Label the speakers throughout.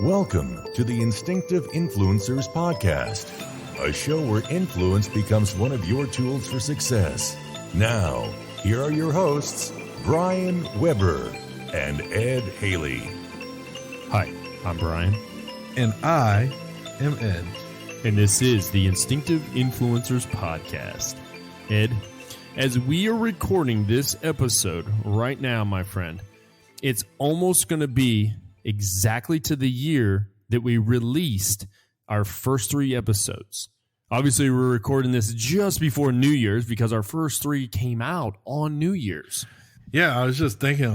Speaker 1: Welcome to the Instinctive Influencers podcast, a show where influence becomes one of your tools for success. Now, here are your hosts, Brian Weber and Ed Haley.
Speaker 2: Hi, I'm Brian.
Speaker 3: And I am Ed.
Speaker 2: And this is the Instinctive Influencers podcast. Ed, as we are recording this episode right now, my friend, it's almost going to be exactly to the year that we released our first 3 episodes. Obviously, we're recording this just before New Year's because our first 3 came out on New Year's.
Speaker 3: Yeah, I was just thinking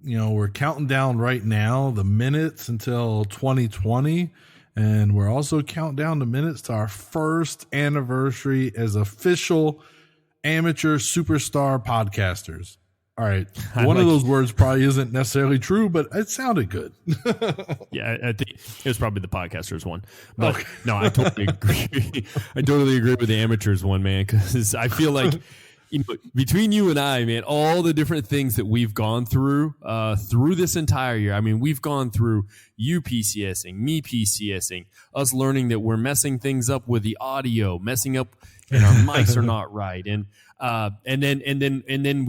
Speaker 3: we're counting down right now the minutes until 2020, and we're also counting down the minutes to our first anniversary as official amateur superstar podcasters. All right. One of those words probably isn't necessarily true, but it sounded good.
Speaker 2: Yeah, I think it was probably the podcasters one. But okay. No, I totally agree. I totally agree with the amateurs one, man, because I feel like between you and I, man, all the different things that we've gone through this entire year. I mean, we've gone through you PCSing, me PCSing, us learning that we're messing things up with the audio, messing up and our mics are not right. And then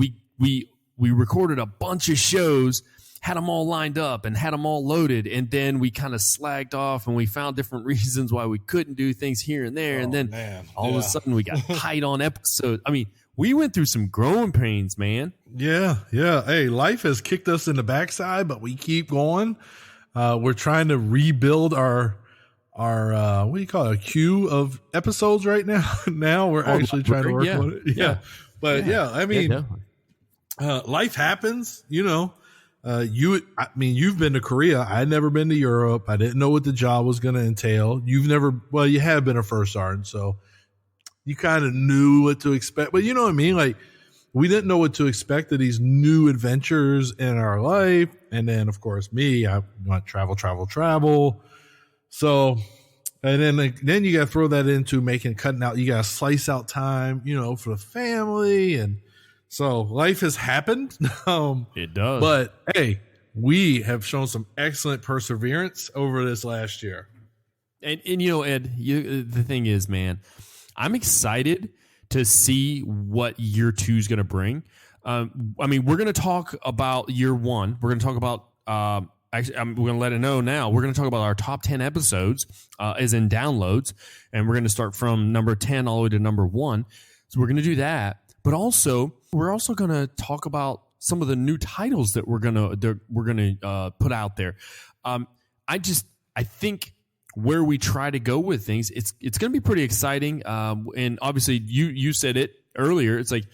Speaker 2: we recorded a bunch of shows, had them all lined up and had them all loaded. And then we kind of slagged off and we found different reasons why we couldn't do things here and there. And then all of a sudden we got tight on episodes. I mean, we went through some growing pains, man.
Speaker 3: Yeah. Hey, life has kicked us in the backside, but we keep going. We're trying to rebuild our what do you call it? A queue of episodes right now. Now we're actually trying to work on it. Yeah. But I mean, life happens, you've been to Korea. I'd never been to Europe. I didn't know what the job was going to entail. You have been a first sergeant, so you kind of knew what to expect, but you know what I mean? Like, we didn't know what to expect of these new adventures in our life. And then of course I want travel. So, and then you got to throw that into cutting out, you got to slice out time, for the family. And so life has happened.
Speaker 2: It does.
Speaker 3: But hey, we have shown some excellent perseverance over this last year.
Speaker 2: And Ed, the thing is, man, I'm excited to see what year 2 is going to bring. We're going to talk about year 1. We're going to talk about, we're going to let it know now. We're going to talk about our top 10 episodes, as in downloads. And we're going to start from number 10 all the way to number 1. So we're going to do that. But also, we're also going to talk about some of the new titles that we're going to put out there. I think where we try to go with things, it's going to be pretty exciting. And obviously, you said it earlier. It's like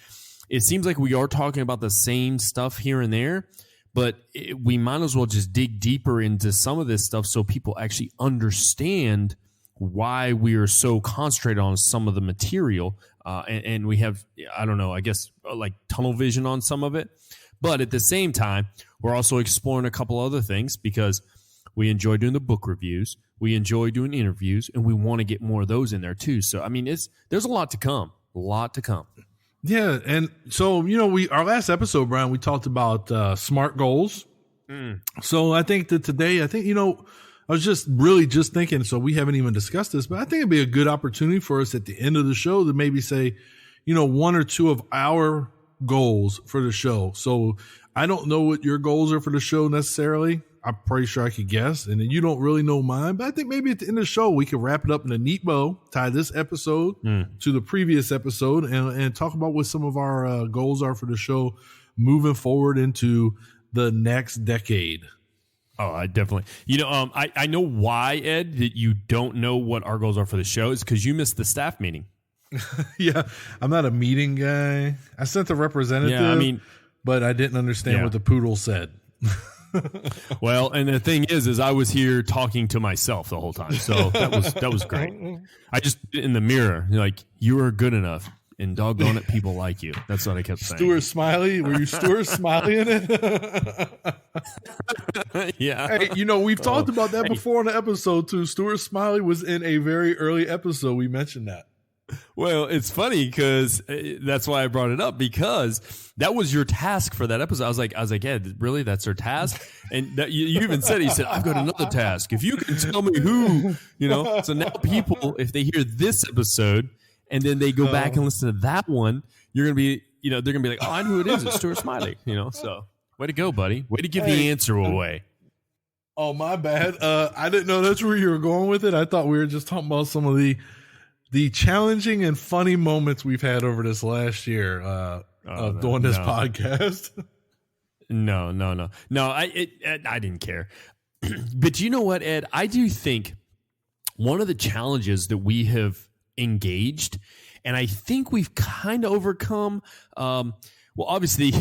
Speaker 2: it seems like we are talking about the same stuff here and there, but we might as well just dig deeper into some of this stuff so people actually understand why we are so concentrated on some of the material. And we have, I don't know, I guess like tunnel vision on some of it. But at the same time, we're also exploring a couple other things because we enjoy doing the book reviews. We enjoy doing interviews, and we want to get more of those in there too. So, I mean, there's a lot to come.
Speaker 3: Yeah. And so, our last episode, Brian, we talked about SMART goals. So I think that today, I was just thinking, so we haven't even discussed this, but I think it'd be a good opportunity for us at the end of the show to maybe say, 1 or 2 of our goals for the show. So I don't know what your goals are for the show necessarily. I'm pretty sure I could guess. And then you don't really know mine, but I think maybe at the end of the show, we can wrap it up in a neat bow, tie this episode to the previous episode and talk about what some of our goals are for the show moving forward into the next decade.
Speaker 2: Oh, I definitely. I know why, Ed, that you don't know what our goals are for the show is because you missed the staff meeting.
Speaker 3: Yeah, I'm not a meeting guy. I sent the representative, but I didn't understand what the poodle said.
Speaker 2: Well, and the thing is I was here talking to myself the whole time, so that was great. I just in the mirror, like, you are good enough. And doggone it, people like you. That's what I kept saying.
Speaker 3: Stuart Smiley? Were you Stuart Smiley in it?
Speaker 2: Yeah.
Speaker 3: Hey, we've talked about that before in the episode too. Stuart Smiley was in a very early episode. We mentioned that.
Speaker 2: Well, it's funny because that's why I brought it up, because that was your task for that episode. I was like, Ed, really? That's her task? And you even said, he said, I've got another task. If you can tell me who, so now people, if they hear this episode and then they go back and listen to that one, you're going to be, they're going to be like, oh, I know who it is. It's Stuart Smiley, so way to go, buddy. Way to give the answer away.
Speaker 3: Oh, my bad. I didn't know that's where you were going with it. I thought we were just talking about some of the challenging and funny moments we've had over this last year of doing this podcast.
Speaker 2: No. I didn't care. But you know what, Ed? I do think one of the challenges that we have engaged, and I think we've kind of overcome, well, obviously,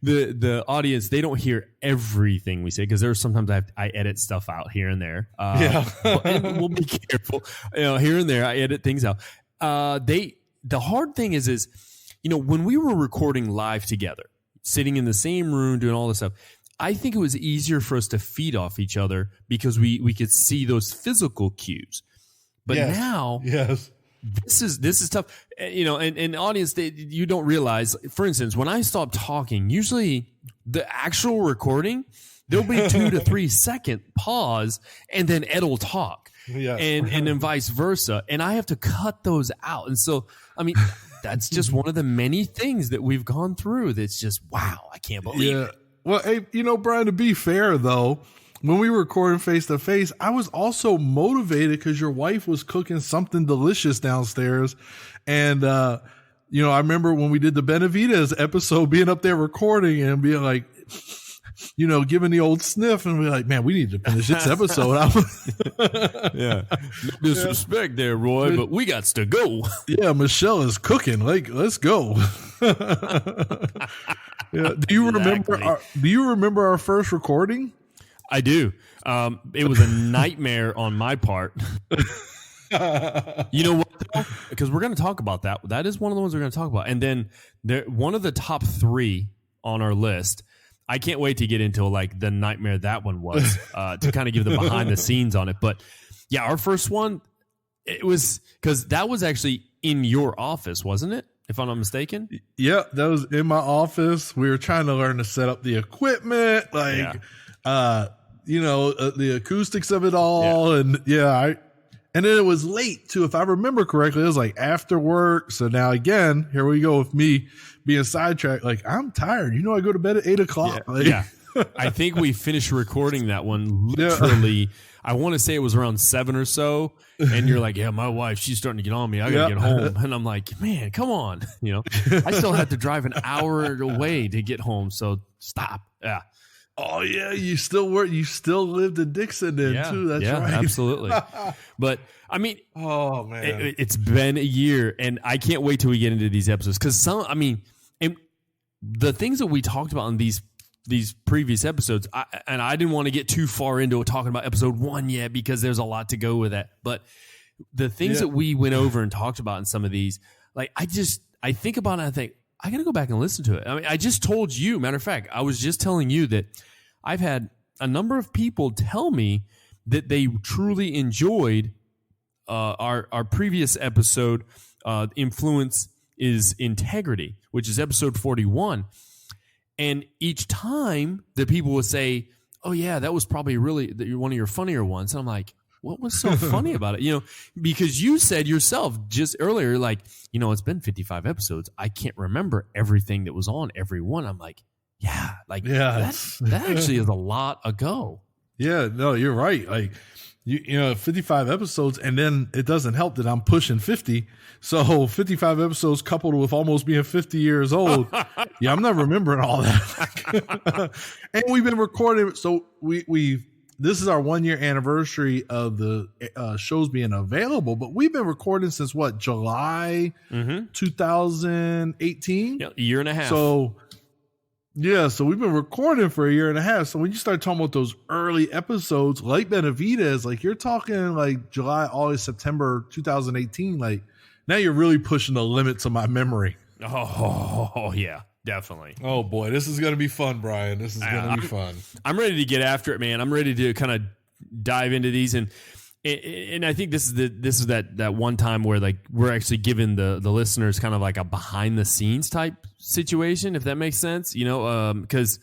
Speaker 2: the audience, they don't hear everything we say, because there's sometimes I edit stuff out here and there. And we'll be careful. Here and there, I edit things out. The hard thing is when we were recording live together, sitting in the same room, doing all this stuff, I think it was easier for us to feed off each other because we could see those physical cues. But now, this is tough, and audience, you don't realize, for instance, when I stop talking, usually the actual recording, there'll be 2 to 3 second pause, and then Ed will talk, and then vice versa, and I have to cut those out. And so, I mean, that's just one of the many things that we've gone through that's just, wow, I can't believe it.
Speaker 3: Well, hey, Brian, to be fair though, when we were recording face to face, I was also motivated because your wife was cooking something delicious downstairs. And, I remember when we did the Benavides episode, being up there recording and being like, giving the old sniff, and we're like, man, we need to finish this episode.
Speaker 2: No disrespect there, Roy, but we got to go.
Speaker 3: Yeah, Michelle is cooking. Like, let's go. Do you remember our first recording?
Speaker 2: I do. It was a nightmare on my part. You know what, though? Because we're going to talk about that. That is one of the ones we're going to talk about. And then one of the top 3 on our list, I can't wait to get into like the nightmare that one was, to kind of give the behind the scenes on it. But yeah, our first one, it was because that was actually in your office, wasn't it? If I'm not mistaken.
Speaker 3: Yeah, that was in my office. We were trying to learn to set up the equipment, the acoustics of it all. Yeah. And then it was late too. If I remember correctly, it was like after work. So now again, here we go with me being sidetracked. Like, I'm tired. I go to bed at 8:00.
Speaker 2: Yeah. I think we finished recording that one literally. I want to say it was around 7 or so. And you're like, yeah, my wife, she's starting to get on me. I got to get home. And I'm like, man, come on. I still have to drive an hour away to get home. So stop. Yeah.
Speaker 3: Oh yeah, you still lived in Dixon then too. That's right.
Speaker 2: Absolutely. But I mean,
Speaker 3: oh man,
Speaker 2: it's been a year, and I can't wait till we get into these episodes, because the things that we talked about in these previous episodes, I didn't want to get too far into talking about episode 1 yet, because there's a lot to go with that. But the things that we went over and talked about in some of these, like I think about it and I think, I got to go back and listen to it. I mean, I just told you, matter of fact, I was just telling you that I've had a number of people tell me that they truly enjoyed our previous episode, Influence is Integrity, which is episode 41. And each time the people would say, oh yeah, that was probably really one of your funnier ones. And I'm like, what was so funny about it? Because you said yourself just earlier, like, it's been 55 episodes. I can't remember everything that was on every one. I'm like, that actually is a lot ago.
Speaker 3: Yeah, no, you're right. Like, 55 episodes, and then it doesn't help that I'm pushing 50. So 55 episodes coupled with almost being 50 years old. Yeah, I'm not remembering all that. And we've been recording. So this is our 1 year anniversary of the shows being available, but we've been recording since what, July 2018?
Speaker 2: Yeah, a year and a half.
Speaker 3: So we've been recording for a year and a half. So when you start talking about those early episodes, like Benavides, like you're talking like July, August, September 2018, like now you're really pushing the limits of my memory.
Speaker 2: Oh yeah. Definitely.
Speaker 3: Oh boy, this is going to be fun, Brian. This is going to be fun.
Speaker 2: I'm ready to get after it, man. I'm ready to kind of dive into these. And And I think this is that one time where like we're actually giving the listeners kind of like a behind the scenes type situation, if that makes sense, because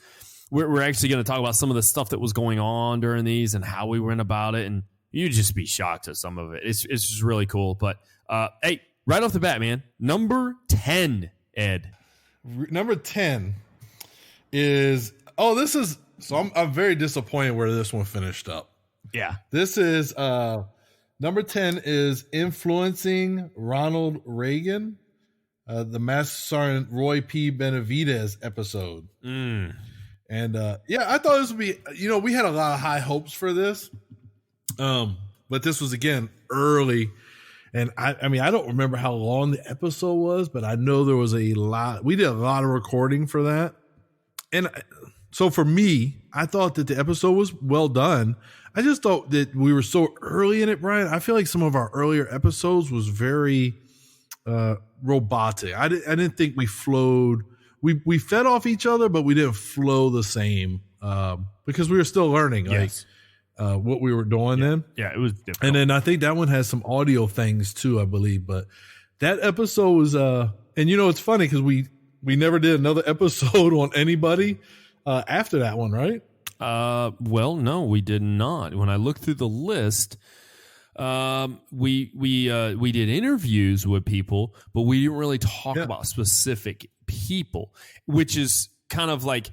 Speaker 2: we're actually going to talk about some of the stuff that was going on during these and how we went about it, and you'd just be shocked at some of it. It's just really cool. But hey, right off the bat, man, number 10, Ed.
Speaker 3: Number 10 is I'm very disappointed where this one finished up.
Speaker 2: Yeah.
Speaker 3: This is number 10 is Influencing Ronald Reagan, the Master Sergeant Roy P. Benavidez episode. And I thought this would be, we had a lot of high hopes for this. But this was again early. And I mean, I don't remember how long the episode was, but I know there was we did a lot of recording for that. And so for me, I thought that the episode was well done. I just thought that we were so early in it, Brian. I feel like some of our earlier episodes was very robotic. I didn't think we flowed. We fed off each other, but we didn't flow the same because we were still learning what we were doing then.
Speaker 2: Yeah, it was difficult.
Speaker 3: And then I think that one has some audio things too, I believe. But that episode was and it's funny because we never did another episode on anybody after that one, right?
Speaker 2: Well, no, we did not. When I looked through the list, we did interviews with people, but we didn't really talk about specific people, which is kind of like,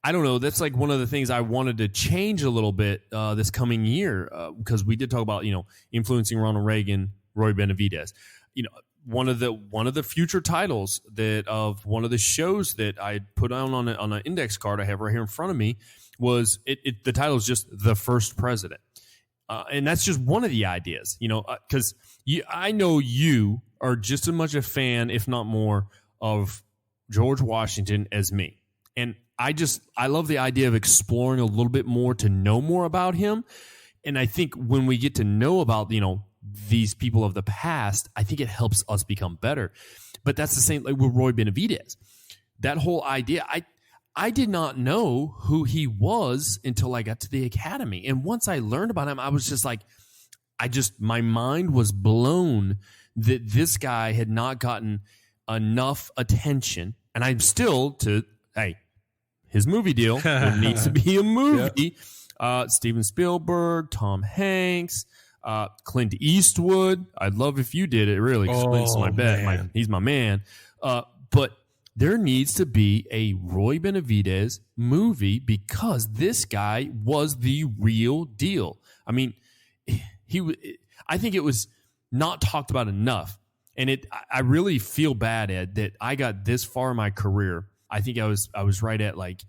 Speaker 2: I don't know. That's like one of the things I wanted to change a little bit this coming year because we did talk about influencing Ronald Reagan, Roy Benavidez. One of the future titles of one of the shows that I put on an index card I have right here in front of me was the title is just The First President. And that's just one of the ideas, because I know you are just as much a fan, if not more, of George Washington as me. And I love the idea of exploring a little bit more to know more about him. And I think when we get to know about, these people of the past, I think it helps us become better. But that's the same like with Roy Benavidez. That whole idea, I did not know who he was until I got to the academy. And once I learned about him, I was just like, my mind was blown that this guy had not gotten enough attention. And I'm still his movie deal. There needs to be a movie. Yep. Steven Spielberg, Tom Hanks, Clint Eastwood. I'd love if you did it, really. Clint's my bet. He's my man. But there needs to be a Roy Benavidez movie because this guy was the real deal. I mean, I think it was not talked about enough. And I really feel bad, Ed, that I got this far in my career. I think I was right at like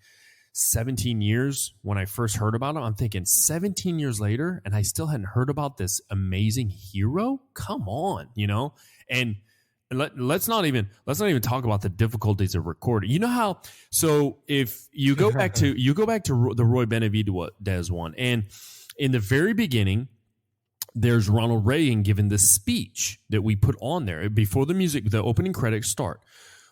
Speaker 2: 17 years when I first heard about him. I'm thinking 17 years later, and I still hadn't heard about this amazing hero. Come on, And let's not even talk about the difficulties of recording. You know how? So if you go back to the Roy Benavidez one, and in the very beginning, there's Ronald Reagan giving this speech that we put on there before the opening credits start.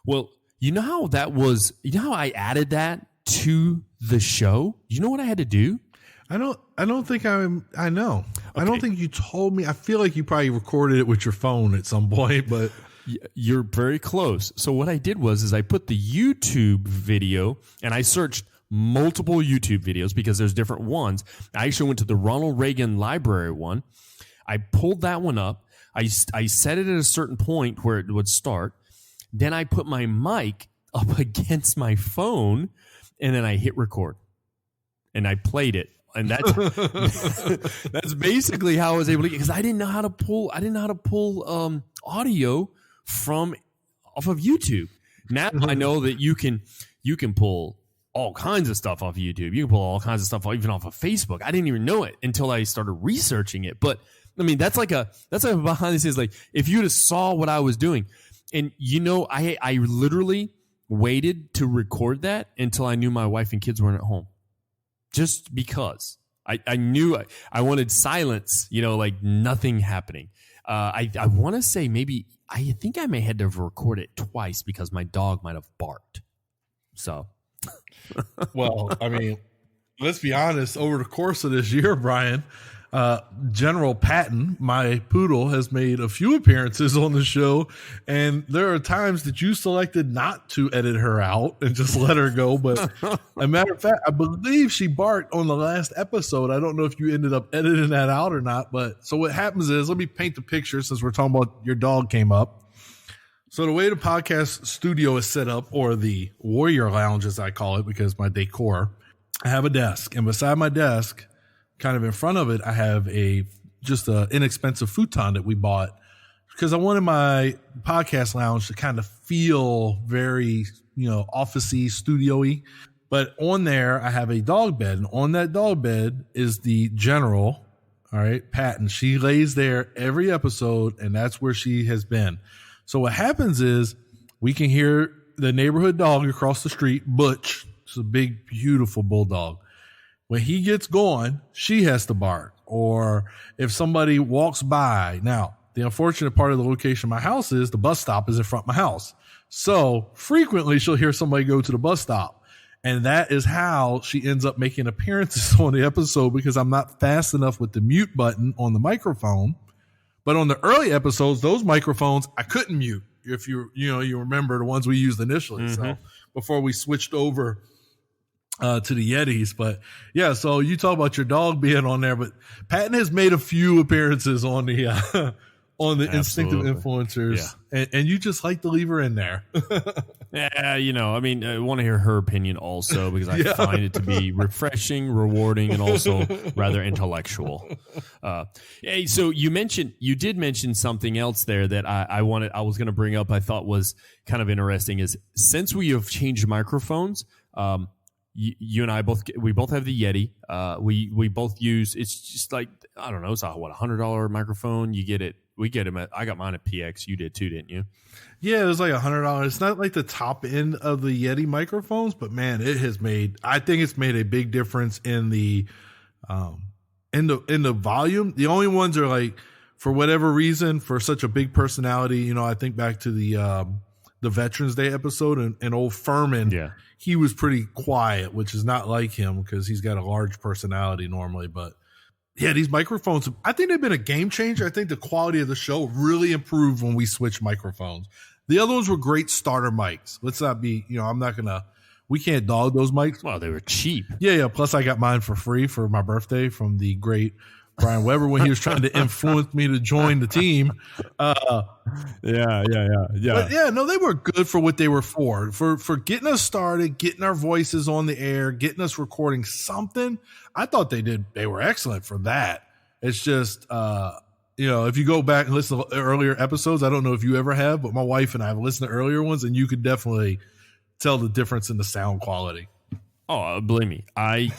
Speaker 2: Well, you know how that was? You know how I added that to the show? You know what I had to do?
Speaker 3: I don't think I know. Okay. I don't think you told me. I feel like you probably recorded it with your phone at some point, but
Speaker 2: you're very close. So what I did was I put the YouTube video and I searched multiple YouTube videos because there's different ones. I actually went to the Ronald Reagan library one. I pulled that one up. I set it at a certain point where it would start. Then I put my mic up against my phone, and then I hit record, and I played it, and that's basically how I was able to. Because I didn't know how to pull audio off of YouTube. Now I know that you can pull all kinds of stuff off of YouTube. You can pull all kinds of stuff even off of Facebook. I didn't even know it until I started researching it. But I mean, that's like a behind the scenes. Like if you just saw what I was doing. And, I literally waited to record that until I knew my wife and kids weren't at home. Just because. I knew I wanted silence, like nothing happening. I want to say I think I may have to record it twice because my dog might have barked. So.
Speaker 3: Well, I mean, let's be honest. Over the course of this year, Brian, General Patton, my poodle, has made a few appearances on the show, and there are times that you selected not to edit her out and just let her go. But a matter of fact, I believe she barked on the last episode. I don't know if you ended up editing that out or not. But so what happens is, let me paint the picture since we're talking about your dog came up. So the way the podcast studio is set up, or the Warrior Lounge as I call it because my decor, I have a desk, and beside my desk, kind of in front of it, I have just a inexpensive futon that we bought because I wanted my podcast lounge to kind of feel very, officey, studio-y. But on there, I have a dog bed, and on that dog bed is the General, all right, Patton. She lays there every episode, and that's where she has been. So what happens is we can hear the neighborhood dog across the street, Butch. It's a big, beautiful bulldog. When he gets going, she has to bark. Or if somebody walks by. Now, the unfortunate part of the location of my house is the bus stop is in front of my house. So frequently she'll hear somebody go to the bus stop. And that is how she ends up making appearances on the episode, because I'm not fast enough with the mute button on the microphone. But on the early episodes, those microphones, I couldn't mute. If you remember the ones we used initially. Mm-hmm. So before we switched over to the Yetis. But yeah, so you talk about your dog being on there, but Patton has made a few appearances on the Instinctive Influencers, and you just like to leave her in there.
Speaker 2: Yeah, I want to hear her opinion also, because I find it to be refreshing, rewarding, and also rather intellectual. Hey, so you did mention something else there that I was going to bring up. I thought was kind of interesting, is since we have changed microphones, you and I both have the Yeti. We both use, it's just like, I don't know, it's a $100 microphone. You get it. We get them I got mine at PX. You did too, didn't you?
Speaker 3: Yeah, it was like $100. It's not like the top end of the Yeti microphones, but man, I think it's made a big difference in the volume. The only ones are like, for whatever reason, for such a big personality, I think back to the Veterans Day episode, and old Furman. Yeah. He was pretty quiet, which is not like him because he's got a large personality normally. But yeah, these microphones, I think they've been a game changer. I think the quality of the show really improved when we switched microphones. The other ones were great starter mics. Let's not be, we can't dog those mics.
Speaker 2: Well, they were cheap.
Speaker 3: Yeah. Plus I got mine for free for my birthday from the great Brian Weber when he was trying to influence me to join the team.
Speaker 2: Yeah.
Speaker 3: But yeah, no, they were good for what they were for getting us started, getting our voices on the air, getting us recording something. I thought they were excellent for that. It's just, if you go back and listen to earlier episodes, I don't know if you ever have, but my wife and I have listened to earlier ones, and you could definitely tell the difference in the sound quality.
Speaker 2: Oh, believe me. I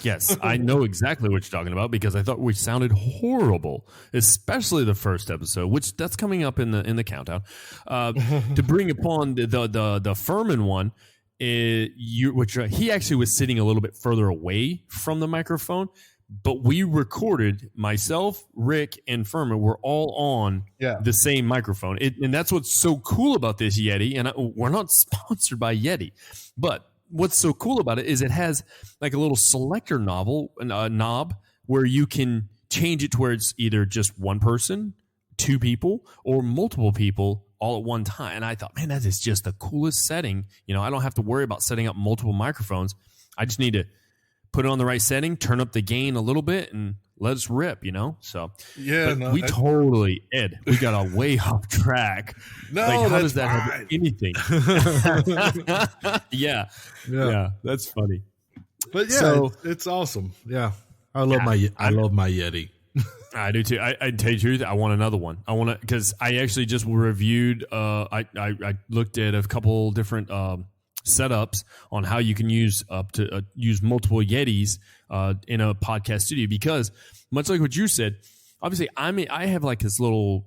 Speaker 2: know exactly what you're talking about, because I thought we sounded horrible, especially the first episode, which that's coming up in the countdown. To bring upon the Furman one, he actually was sitting a little bit further away from the microphone, but we recorded, myself, Rick, and Furman were all on the same microphone. And that's what's so cool about this Yeti. And we're not sponsored by Yeti, but what's so cool about it is it has like a little selector knob where you can change it to where it's either just one person, two people, or multiple people all at one time. And I thought, man, that is just the coolest setting. I don't have to worry about setting up multiple microphones. I just need to put it on the right setting, turn up the gain a little bit, and let us rip, So
Speaker 3: yeah,
Speaker 2: we got a way off track.
Speaker 3: No,
Speaker 2: like, how does that
Speaker 3: fine.
Speaker 2: have anything? Yeah, that's funny.
Speaker 3: But yeah, it's awesome. Yeah, I love my Yeti.
Speaker 2: I do too. I tell you the truth, I want another one. I want to, because I actually just reviewed. I looked at a couple different setups on how you can use multiple Yetis in a podcast studio, because much like what you said, obviously I have like this little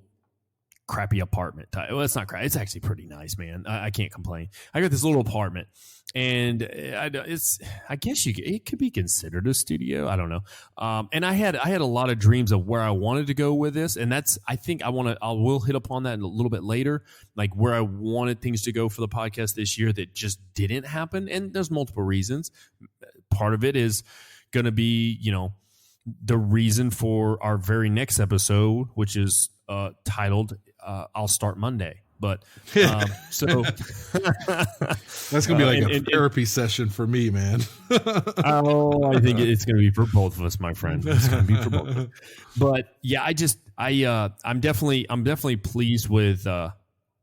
Speaker 2: crappy apartment. Well, it's not crappy. It's actually pretty nice, man. I can't complain. I got this little apartment, and I guess it could be considered a studio. I don't know. And I had a lot of dreams of where I wanted to go with this, and I think I will hit upon that a little bit later, like where I wanted things to go for the podcast this year that just didn't happen. And there's multiple reasons. Part of it is going to be, the reason for our very next episode, which is titled I'll Start Monday. But so
Speaker 3: that's going to be like a therapy session for me, man.
Speaker 2: I think it's going to be for both of us, my friend. It's going to be for both of us. But yeah, I'm definitely pleased with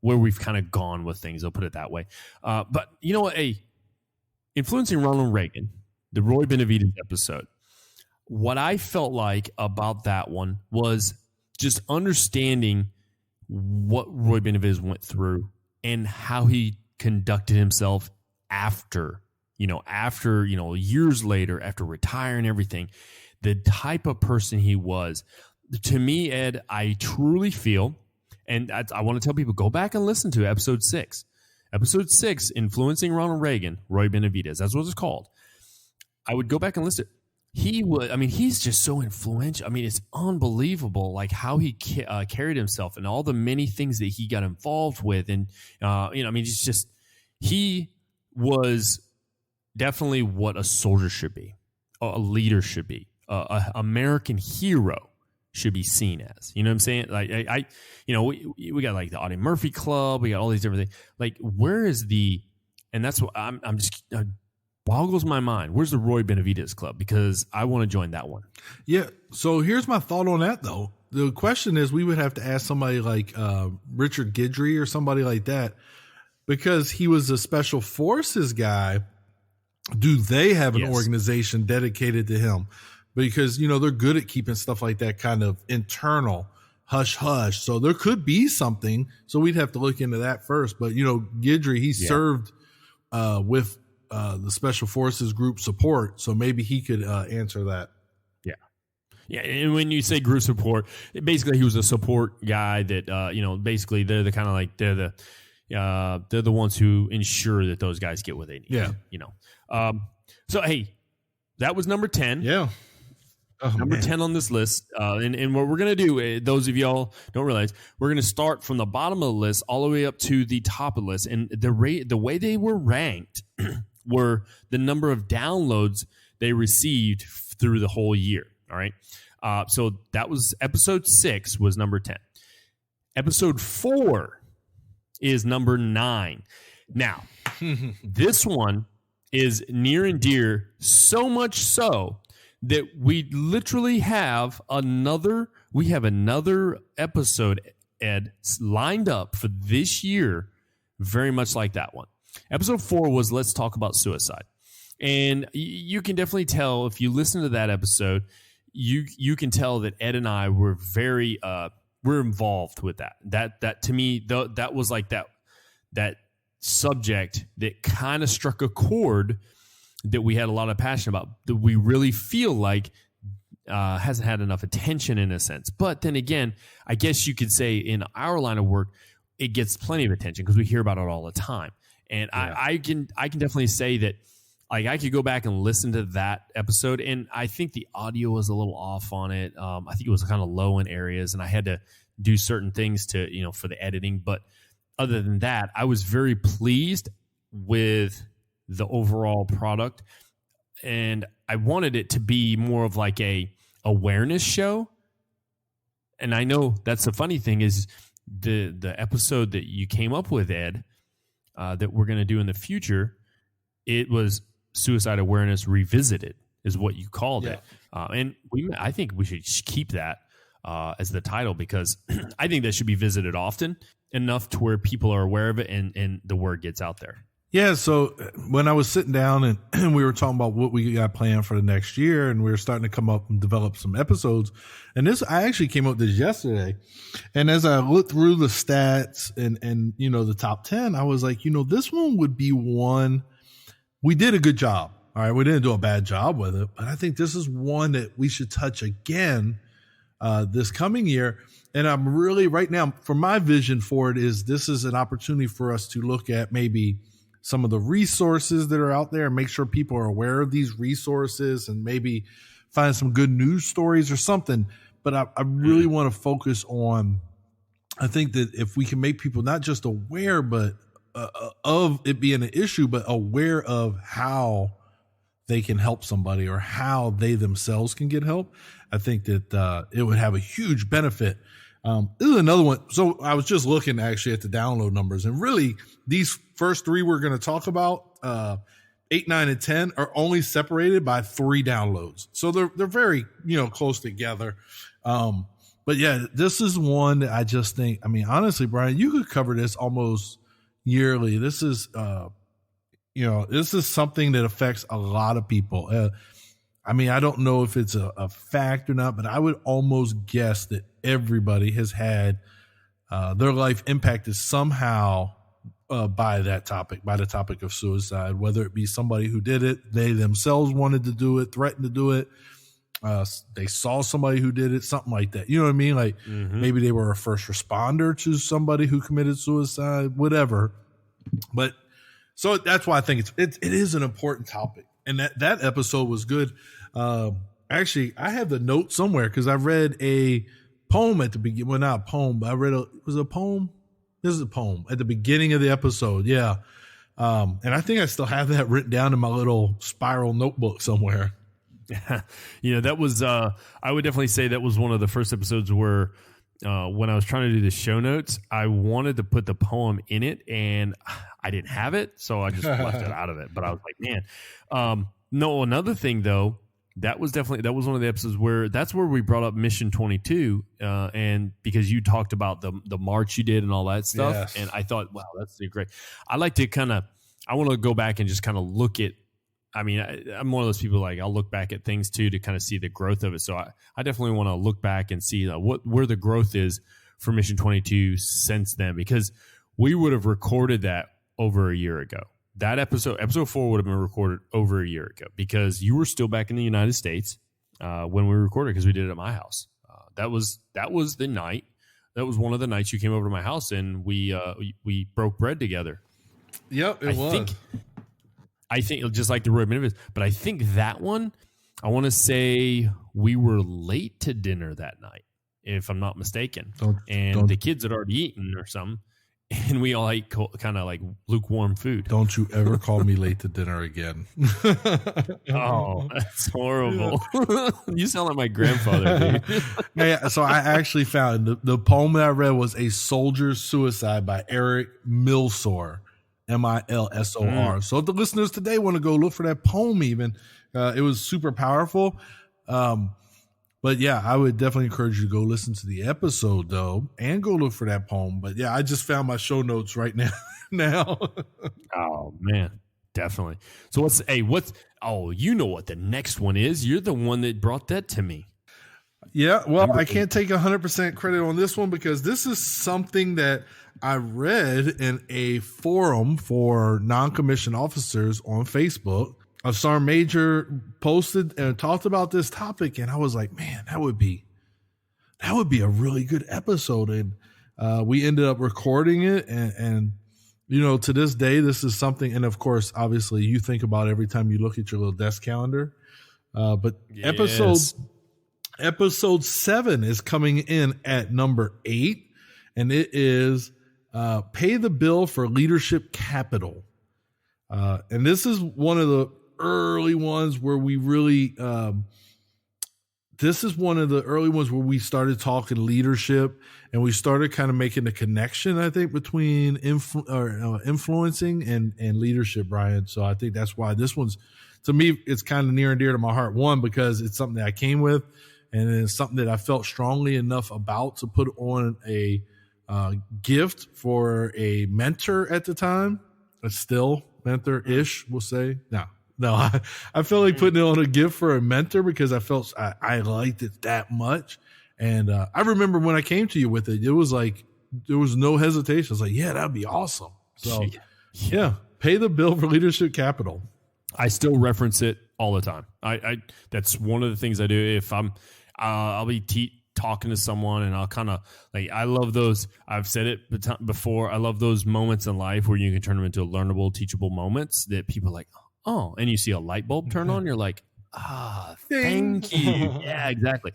Speaker 2: where we've kind of gone with things. I'll put it that way. But you know what? Influencing Ronald Reagan, the Roy Benavidez episode. What I felt like about that one was just understanding what Roy Benavidez went through and how he conducted himself after years later, after retiring and everything, the type of person he was. To me, Ed, I truly feel, and I want to tell people, go back and listen to episode 6. Episode 6, Influencing Ronald Reagan, Roy Benavidez. That's what it's called. I would go back and listen. He's just so influential. I mean, it's unbelievable, like how he carried himself and all the many things that he got involved with. And, he was definitely what a soldier should be, a leader should be, a American hero should be seen as. You know what I'm saying? Like, we got like the Audie Murphy Club, we got all these different things. Like, where is and that's what I'm just boggles my mind. Where's the Roy Benavidez Club? Because I want to join that one.
Speaker 3: Yeah. So here's my thought on that, though. The question is, we would have to ask somebody like Richard Guidry or somebody like that, because he was a special forces guy. Do they have an organization dedicated to him? Because, they're good at keeping stuff like that kind of internal, hush hush. So there could be something. So we'd have to look into that first. But, Guidry, he served with the Special Forces group support, so maybe he could answer that.
Speaker 2: Yeah, and when you say group support, basically he was a support guy that basically they're the kind of like they're the ones who ensure that those guys get what they need.
Speaker 3: Yeah,
Speaker 2: So hey, that was number 10.
Speaker 3: Yeah.
Speaker 2: Number 10 on this list. And what we're going to do, those of y'all don't realize, we're going to start from the bottom of the list all the way up to the top of the list. And the way they were ranked were the number of downloads they received through the whole year. All right. So that was episode 6 was number 10. Episode 4 is number 9. Now, this one is near and dear, so much so that we literally have another episode, Ed, lined up for this year, very much like that one. Episode 4 was Let's Talk About Suicide. And you can definitely tell, if you listen to that episode, you can tell that Ed and I were we're involved with that. That to me, that was like that subject that kind of struck a chord that we had a lot of passion about, that we really feel like hasn't had enough attention in a sense. But then again, I guess you could say in our line of work, it gets plenty of attention because we hear about it all the time. And yeah. I can definitely say that, like, I could go back and listen to that episode, and I think the audio was a little off on it. I think it was kind of low in areas, and I had to do certain things to, for the editing. But other than that, I was very pleased with the overall product, and I wanted it to be more of like a awareness show. And I know that's the funny thing is the episode that you came up with, Ed, that we're going to do in the future, it was Suicide Awareness Revisited is what you called it. And I think we should keep that as the title, because I think that should be visited often enough to where people are aware of it and the word gets out there.
Speaker 3: Yeah, so when I was sitting down and we were talking about what we got planned for the next year, and we were starting to come up and develop some episodes, and I actually came up with this yesterday. And as I looked through the stats and the top 10, I was like, this one would be one. We did a good job. All right, we didn't do a bad job with it, but I think this is one that we should touch again this coming year. And I'm really right now, for my vision for it, this is an opportunity for us to look at maybe some of the resources that are out there and make sure people are aware of these resources, and maybe find some good news stories or something. But I really want to focus on, I think that if we can make people not just aware, but of it being an issue, but aware of how they can help somebody or how they themselves can get help, I think that it would have a huge benefit. This is another one. So I was just looking actually at the download numbers, and really these first three we're going to talk about, 8, 9, and 10, are only separated by 3 downloads. So they're very, close together. But yeah, this is one that I just think, honestly, Brian, you could cover this almost yearly. This is, this is something that affects a lot of people. I don't know if it's a fact or not, but I would almost guess that everybody has had their life impacted somehow by the topic of suicide, whether it be somebody who did it, they themselves wanted to do it, threatened to do it. They saw somebody who did it, something like that. You know what I mean? Like maybe they were a first responder to somebody who committed suicide, whatever. But so that's why I think it is an important topic. And that episode was good. Actually, I have the note somewhere because I read a poem at the beginning. Well, not a poem, but it was a poem. This is a poem at the beginning of the episode. Yeah. And I think I still have that written down in my little spiral notebook somewhere.
Speaker 2: That was, I would definitely say that was one of the first episodes where, when I was trying to do the show notes, I wanted to put the poem in it and I didn't have it. So I just left it out of it. But I was like, man, no, another thing though, that was one of the episodes that's where we brought up Mission 22. And because you talked about the march you did and all that stuff.
Speaker 3: Yes.
Speaker 2: And I thought, wow, that's great. I like to I want to go back and just kind of look at, I'm one of those people, like I'll look back at things too to kind of see the growth of it. So I definitely want to look back and see where the growth is for Mission 22 since then, because we would have recorded that over a year ago. That episode 4 would have been recorded over a year ago because you were still back in the United States when we recorded, because we did it at my house. That was the night. That was one of the nights you came over to my house and we broke bread together.
Speaker 3: Yep, it was.
Speaker 2: I think just like the Roy Benefits, but I think that one, I want to say we were late to dinner that night, if I'm not mistaken. The kids had already eaten or something, and we all ate kind of like lukewarm food.
Speaker 3: Don't you ever call me late to dinner again.
Speaker 2: Oh, that's horrible. You sound like my grandfather, dude.
Speaker 3: Yeah, so I actually found the poem that I read was A Soldier's Suicide by Eric Milsor. Milsor. So if the listeners today want to go look for that poem, even it was super powerful. But yeah, I would definitely encourage you to go listen to the episode though, and go look for that poem. But yeah, I just found my show notes right now.
Speaker 2: Oh man, definitely. So you know what the next one is? You're the one that brought that to me.
Speaker 3: Yeah, well, I can't take 100% credit on this one because this is something that I read in a forum for non-commissioned officers on Facebook. A sergeant major posted and talked about this topic, and I was like, man, that would be a really good episode. And we ended up recording it, and to this day, this is something. And of course, obviously, you think about it every time you look at your little desk calendar. But yes. Episode 7 is coming in at number 8, and it is Pay the Bill for Leadership Capital. And this is one of the early ones where we really, we started talking leadership, and we started kind of making the connection, I think, between influencing and leadership, Brian. So I think that's why this one's, to me, it's kind of near and dear to my heart. One, because it's something that I came with, and it's something that I felt strongly enough about to put on a gift for a mentor at the time. A still mentor-ish, we'll say. No, I felt like putting it on a gift for a mentor because I felt I liked it that much. And I remember when I came to you with it, it was like there was no hesitation. I was like, yeah, that'd be awesome. So, yeah, Pay the Bill for Leadership Capital.
Speaker 2: I still reference it all the time. I that's one of the things I do. If I'll be talking to someone, and I'll kind of like, I love those. I've said it before. I love those moments in life where you can turn them into learnable, teachable moments that people are like, oh, and you see a light bulb turn on. You're like, thank you. Yeah, exactly.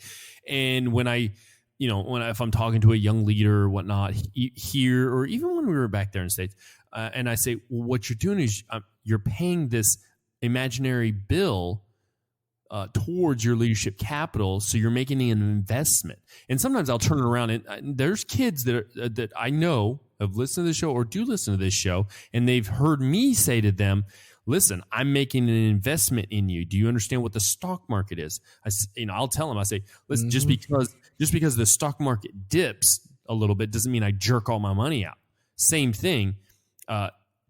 Speaker 2: And when if I'm talking to a young leader or whatnot here, or even when we were back there in the States, and I say, well, what you're doing is you're paying this imaginary bill towards your leadership capital, so you're making an investment. And sometimes I'll turn it around, and there's kids that I know have listened to the show or do listen to this show, and they've heard me say to them, listen, I'm making an investment in you. Do you understand what the stock market is? I'll tell them, I say, listen, just because the stock market dips a little bit doesn't mean I jerk all my money out. Same thing.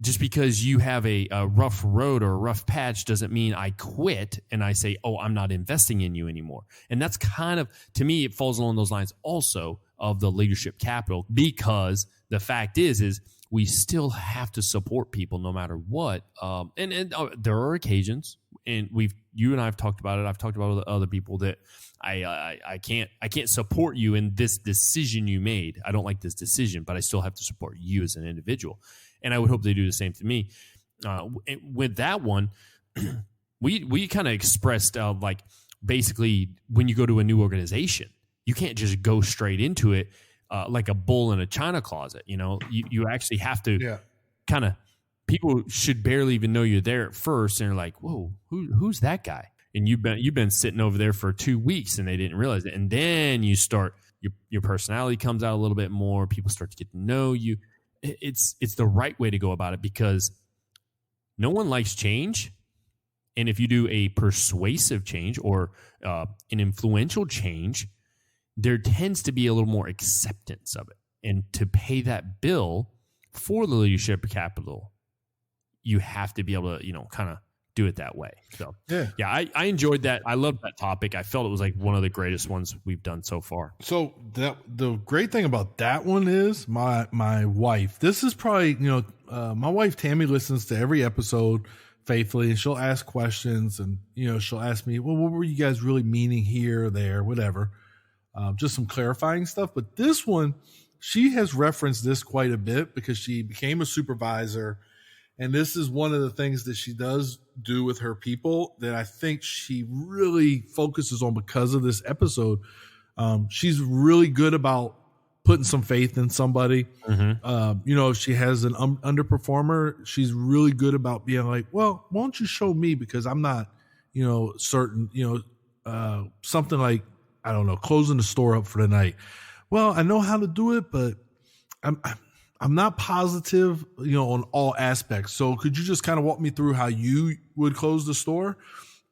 Speaker 2: Just because you have a rough road or a rough patch doesn't mean I quit and I say, oh, I'm not investing in you anymore. And that's kind of, to me, it falls along those lines also of the leadership capital, because the fact is we still have to support people no matter what. And there are occasions, and you and I have talked about it. I've talked about other people that I can't support you in this decision you made. I don't like this decision, but I still have to support you as an individual. And I would hope they do the same to me. With that one, we kind of expressed like basically when you go to a new organization, you can't just go straight into it like a bull in a china closet. You know, you actually have to kind of, people should barely even know you're there at first, and they're like, whoa, who's that guy? And you've been sitting over there for 2 weeks and they didn't realize it. And then you start, your personality comes out a little bit more. People start to get to know you. It's the right way to go about it, because no one likes change. And if you do a persuasive change or an influential change, there tends to be a little more acceptance of it. And to pay that bill for the leadership capital, you have to be able to, kind of do it that way. So I enjoyed that. I loved that topic. I felt it was like one of the greatest ones we've done so far.
Speaker 3: So the great thing about that one is my wife, this is probably, my wife Tammy listens to every episode faithfully, and she'll ask questions, and she'll ask me, well, what were you guys really meaning here or there, whatever, just some clarifying stuff. But this one, she has referenced this quite a bit because she became a supervisor. And this is one of the things that she does do with her people that I think she really focuses on because of this episode. She's really good about putting some faith in somebody. If she has an underperformer, she's really good about being like, well, why don't you show me? Because I'm not, certain, something like, I don't know, closing the store up for the night. Well, I know how to do it, but I'm not positive, on all aspects. So could you just kind of walk me through how you would close the store?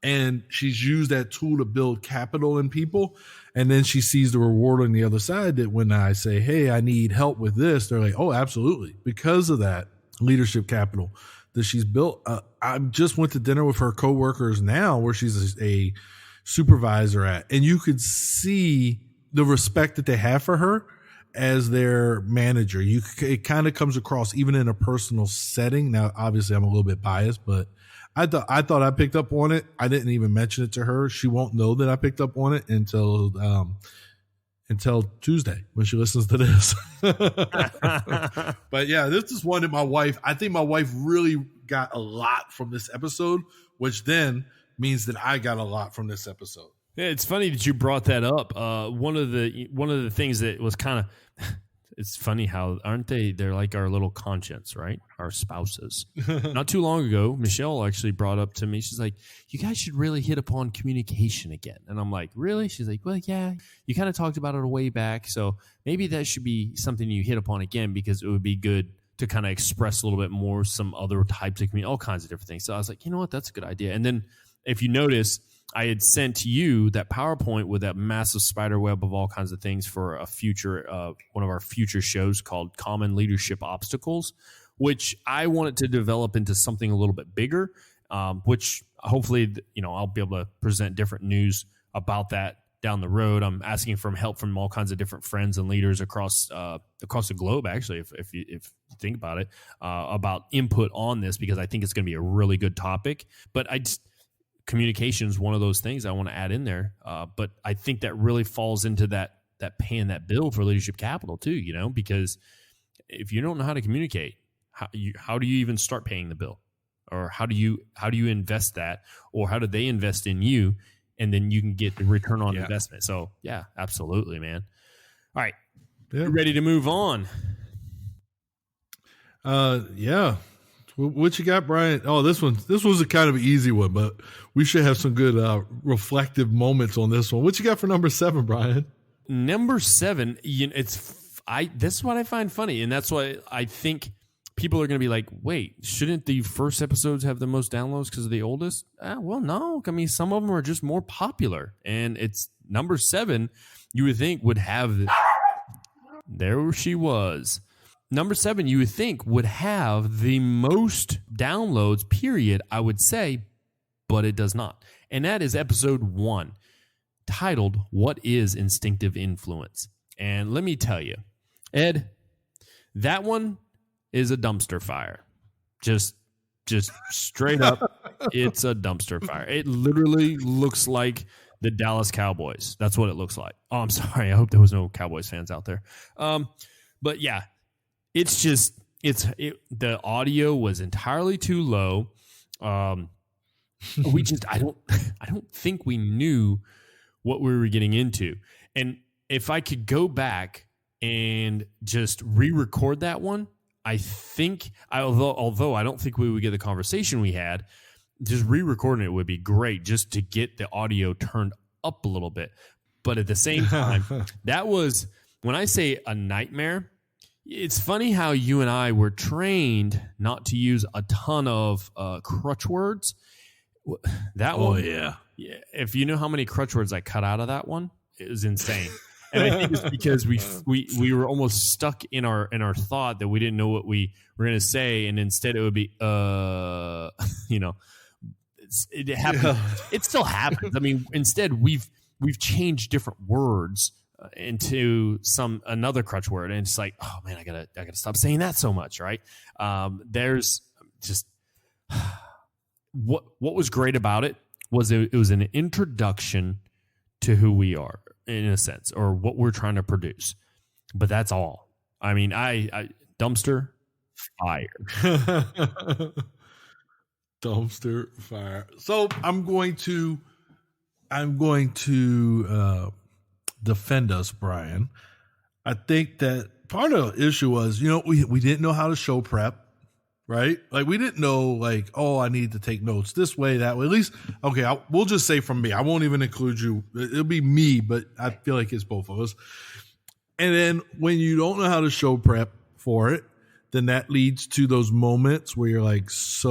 Speaker 3: And she's used that tool to build capital in people. And then she sees the reward on the other side, that when I say, hey, I need help with this, they're like, oh, absolutely. Because of that leadership capital that she's built. I just went to dinner with her coworkers now, where she's a supervisor at, and you could see the respect that they have for her as their manager. It kind of comes across even in a personal setting. Now, obviously I'm a little bit biased, but I thought I picked up on it. I didn't even mention it to her. She won't know that I picked up on it until Tuesday when she listens to this. But yeah, this is one that I think my wife really got a lot from this episode, which then means that I got a lot from this episode.
Speaker 2: Yeah, it's funny that you brought that up. One of the things that was kind of, it's funny how, aren't they? They're like our little conscience, right? Our spouses. Not too long ago, Michelle actually brought up to me, she's like, you guys should really hit upon communication again. And I'm like, really? She's like, well, yeah, you kind of talked about it a way back. So maybe that should be something you hit upon again, because it would be good to kind of express a little bit more some other types of community, all kinds of different things. So I was like, you know what? That's a good idea. And then if you notice, I had sent you that PowerPoint with that massive spider web of all kinds of things for a future, one of our future shows called Common Leadership Obstacles, which I wanted to develop into something a little bit bigger, which hopefully, I'll be able to present different news about that down the road. I'm asking for help from all kinds of different friends and leaders across the globe, actually, if you think about it, about input on this, because I think it's going to be a really good topic. But communication is one of those things I want to add in there. But I think that really falls into that paying that bill for leadership capital too, because if you don't know how to communicate, how do you even start paying the bill? Or how do you invest that? Or how do they invest in you? And then you can get the return on investment. So yeah, absolutely, man. All right. Yeah. Ready to move on?
Speaker 3: Yeah. What you got, Brian? Oh, this was a kind of easy one, but we should have some good reflective moments on this one. What you got for number 7, Brian?
Speaker 2: Number 7, this is what I find funny, and that's why I think people are going to be like, wait, shouldn't the first episodes have the most downloads because of the oldest? Well, no. I mean, some of them are just more popular. And it's number 7, you would think would have... There she was. Number 7, you would think would have the most downloads, period, I would say, but it does not. And that is episode 1, titled, What is Instinctive Influence? And let me tell you, Ed, that one is a dumpster fire. Just straight up, it's a dumpster fire. It literally looks like the Dallas Cowboys. That's what it looks like. Oh, I'm sorry. I hope there was no Cowboys fans out there. But yeah, it's just the audio was entirely too low. I don't think we knew what we were getting into. And if I could go back and just re-record that one, I think, although I don't think we would get the conversation we had, just re-recording it would be great just to get the audio turned up a little bit. But at the same time, that was, when I say a nightmare, it's funny how you and I were trained not to use a ton of crutch words. That one, yeah. If you know how many crutch words I cut out of that one, it was insane. And I think it's because we were almost stuck in our thought that we didn't know what we were going to say, and instead it would be it happens. Yeah. It still happens. I mean, instead we've changed different words into another crutch word, and it's like, oh man, I gotta stop saying that so much, right? There's just what was great about it was it was an introduction to who we are, in a sense, or what we're trying to produce. But that's all. I mean, I dumpster fire.
Speaker 3: Dumpster fire. So I'm going to defend us, Brian. I think that part of the issue was, we didn't know how to show prep, right? Like, we didn't know, like, oh, I need to take notes this way, that way. At least, okay, we'll just say from me. I won't even include you. It'll be me, but I feel like it's both of us. And then when you don't know how to show prep for it, then that leads to those moments where you're like, you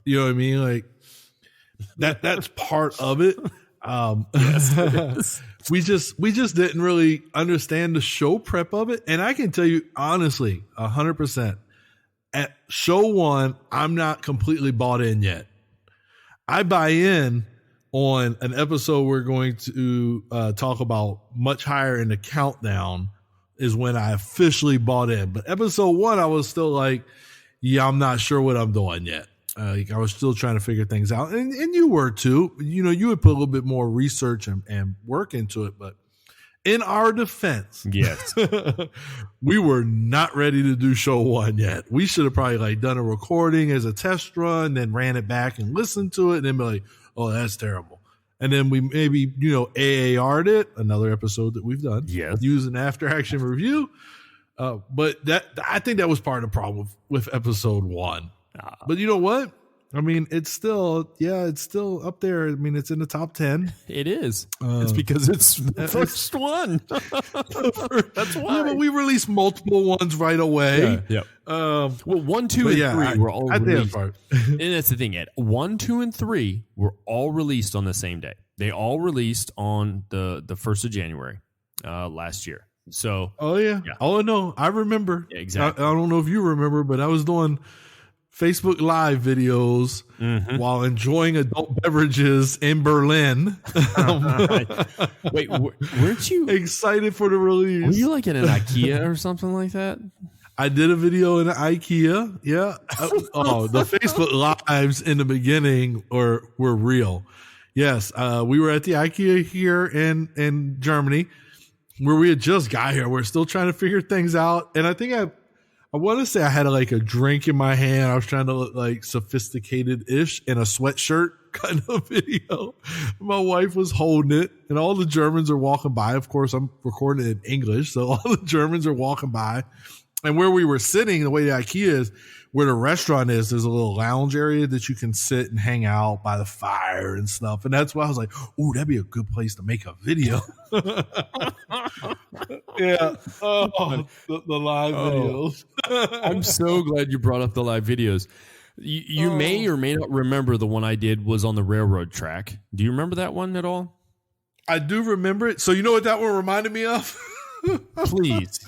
Speaker 3: know what I mean? Like, that's part of it.
Speaker 2: Yes, it is.
Speaker 3: We just didn't really understand the show prep of it. And I can tell you honestly, 100%, at show 1, I'm not completely bought in yet. I buy in on an episode we're going to talk about much higher in the countdown is when I officially bought in. But episode 1, I was still like, yeah, I'm not sure what I'm doing yet. I was still trying to figure things out. And you were too. You would put a little bit more research and work into it. But in our defense,
Speaker 2: yes,
Speaker 3: we were not ready to do show 1 yet. We should have probably done a recording as a test run, then ran it back and listened to it, and then be like, oh, that's terrible. And then we maybe, AAR'd it, another episode that we've done.
Speaker 2: Yes.
Speaker 3: Use an after action review. But I think that was part of the problem with episode 1. But you know what? I mean, it's still up there. I mean, it's in the top 10.
Speaker 2: It is. It's because it's the first one. That's why.
Speaker 3: Yeah, but we released multiple ones right away.
Speaker 2: Yeah. Well, 1, 2, and 3 were all released. And that's the thing, Ed. 1, 2, and 3 were all released on the same day. They all released on the 1st of January last year. So.
Speaker 3: Oh yeah. Oh no, I remember.
Speaker 2: Yeah, exactly.
Speaker 3: I don't know if you remember, but I was doing Facebook Live videos while enjoying adult beverages in Berlin.
Speaker 2: Wait, weren't you
Speaker 3: excited for the release?
Speaker 2: Were you like in an IKEA or something like that?
Speaker 3: I did a video in IKEA. Yeah. The Facebook Lives in the beginning were real. Yes. We were at the IKEA here in Germany where we had just got here. We're still trying to figure things out. And I think I want to say I had a drink in my hand. I was trying to look like sophisticated-ish in a sweatshirt kind of video. My wife was holding it, and all the Germans are walking by. Of course, I'm recording it in English, so all the Germans are walking by. And where we were sitting, the way the IKEA is, where the restaurant is, there's a little lounge area that you can sit and hang out by the fire and stuff. And that's why I was like, "Ooh, that'd be a good place to make a video." Yeah. Oh, the live videos.
Speaker 2: I'm so glad you brought up the live videos. You may or may not remember the one I did was on the railroad track. Do you remember that one at all?
Speaker 3: I do remember it. So you know what that one reminded me of?
Speaker 2: Please.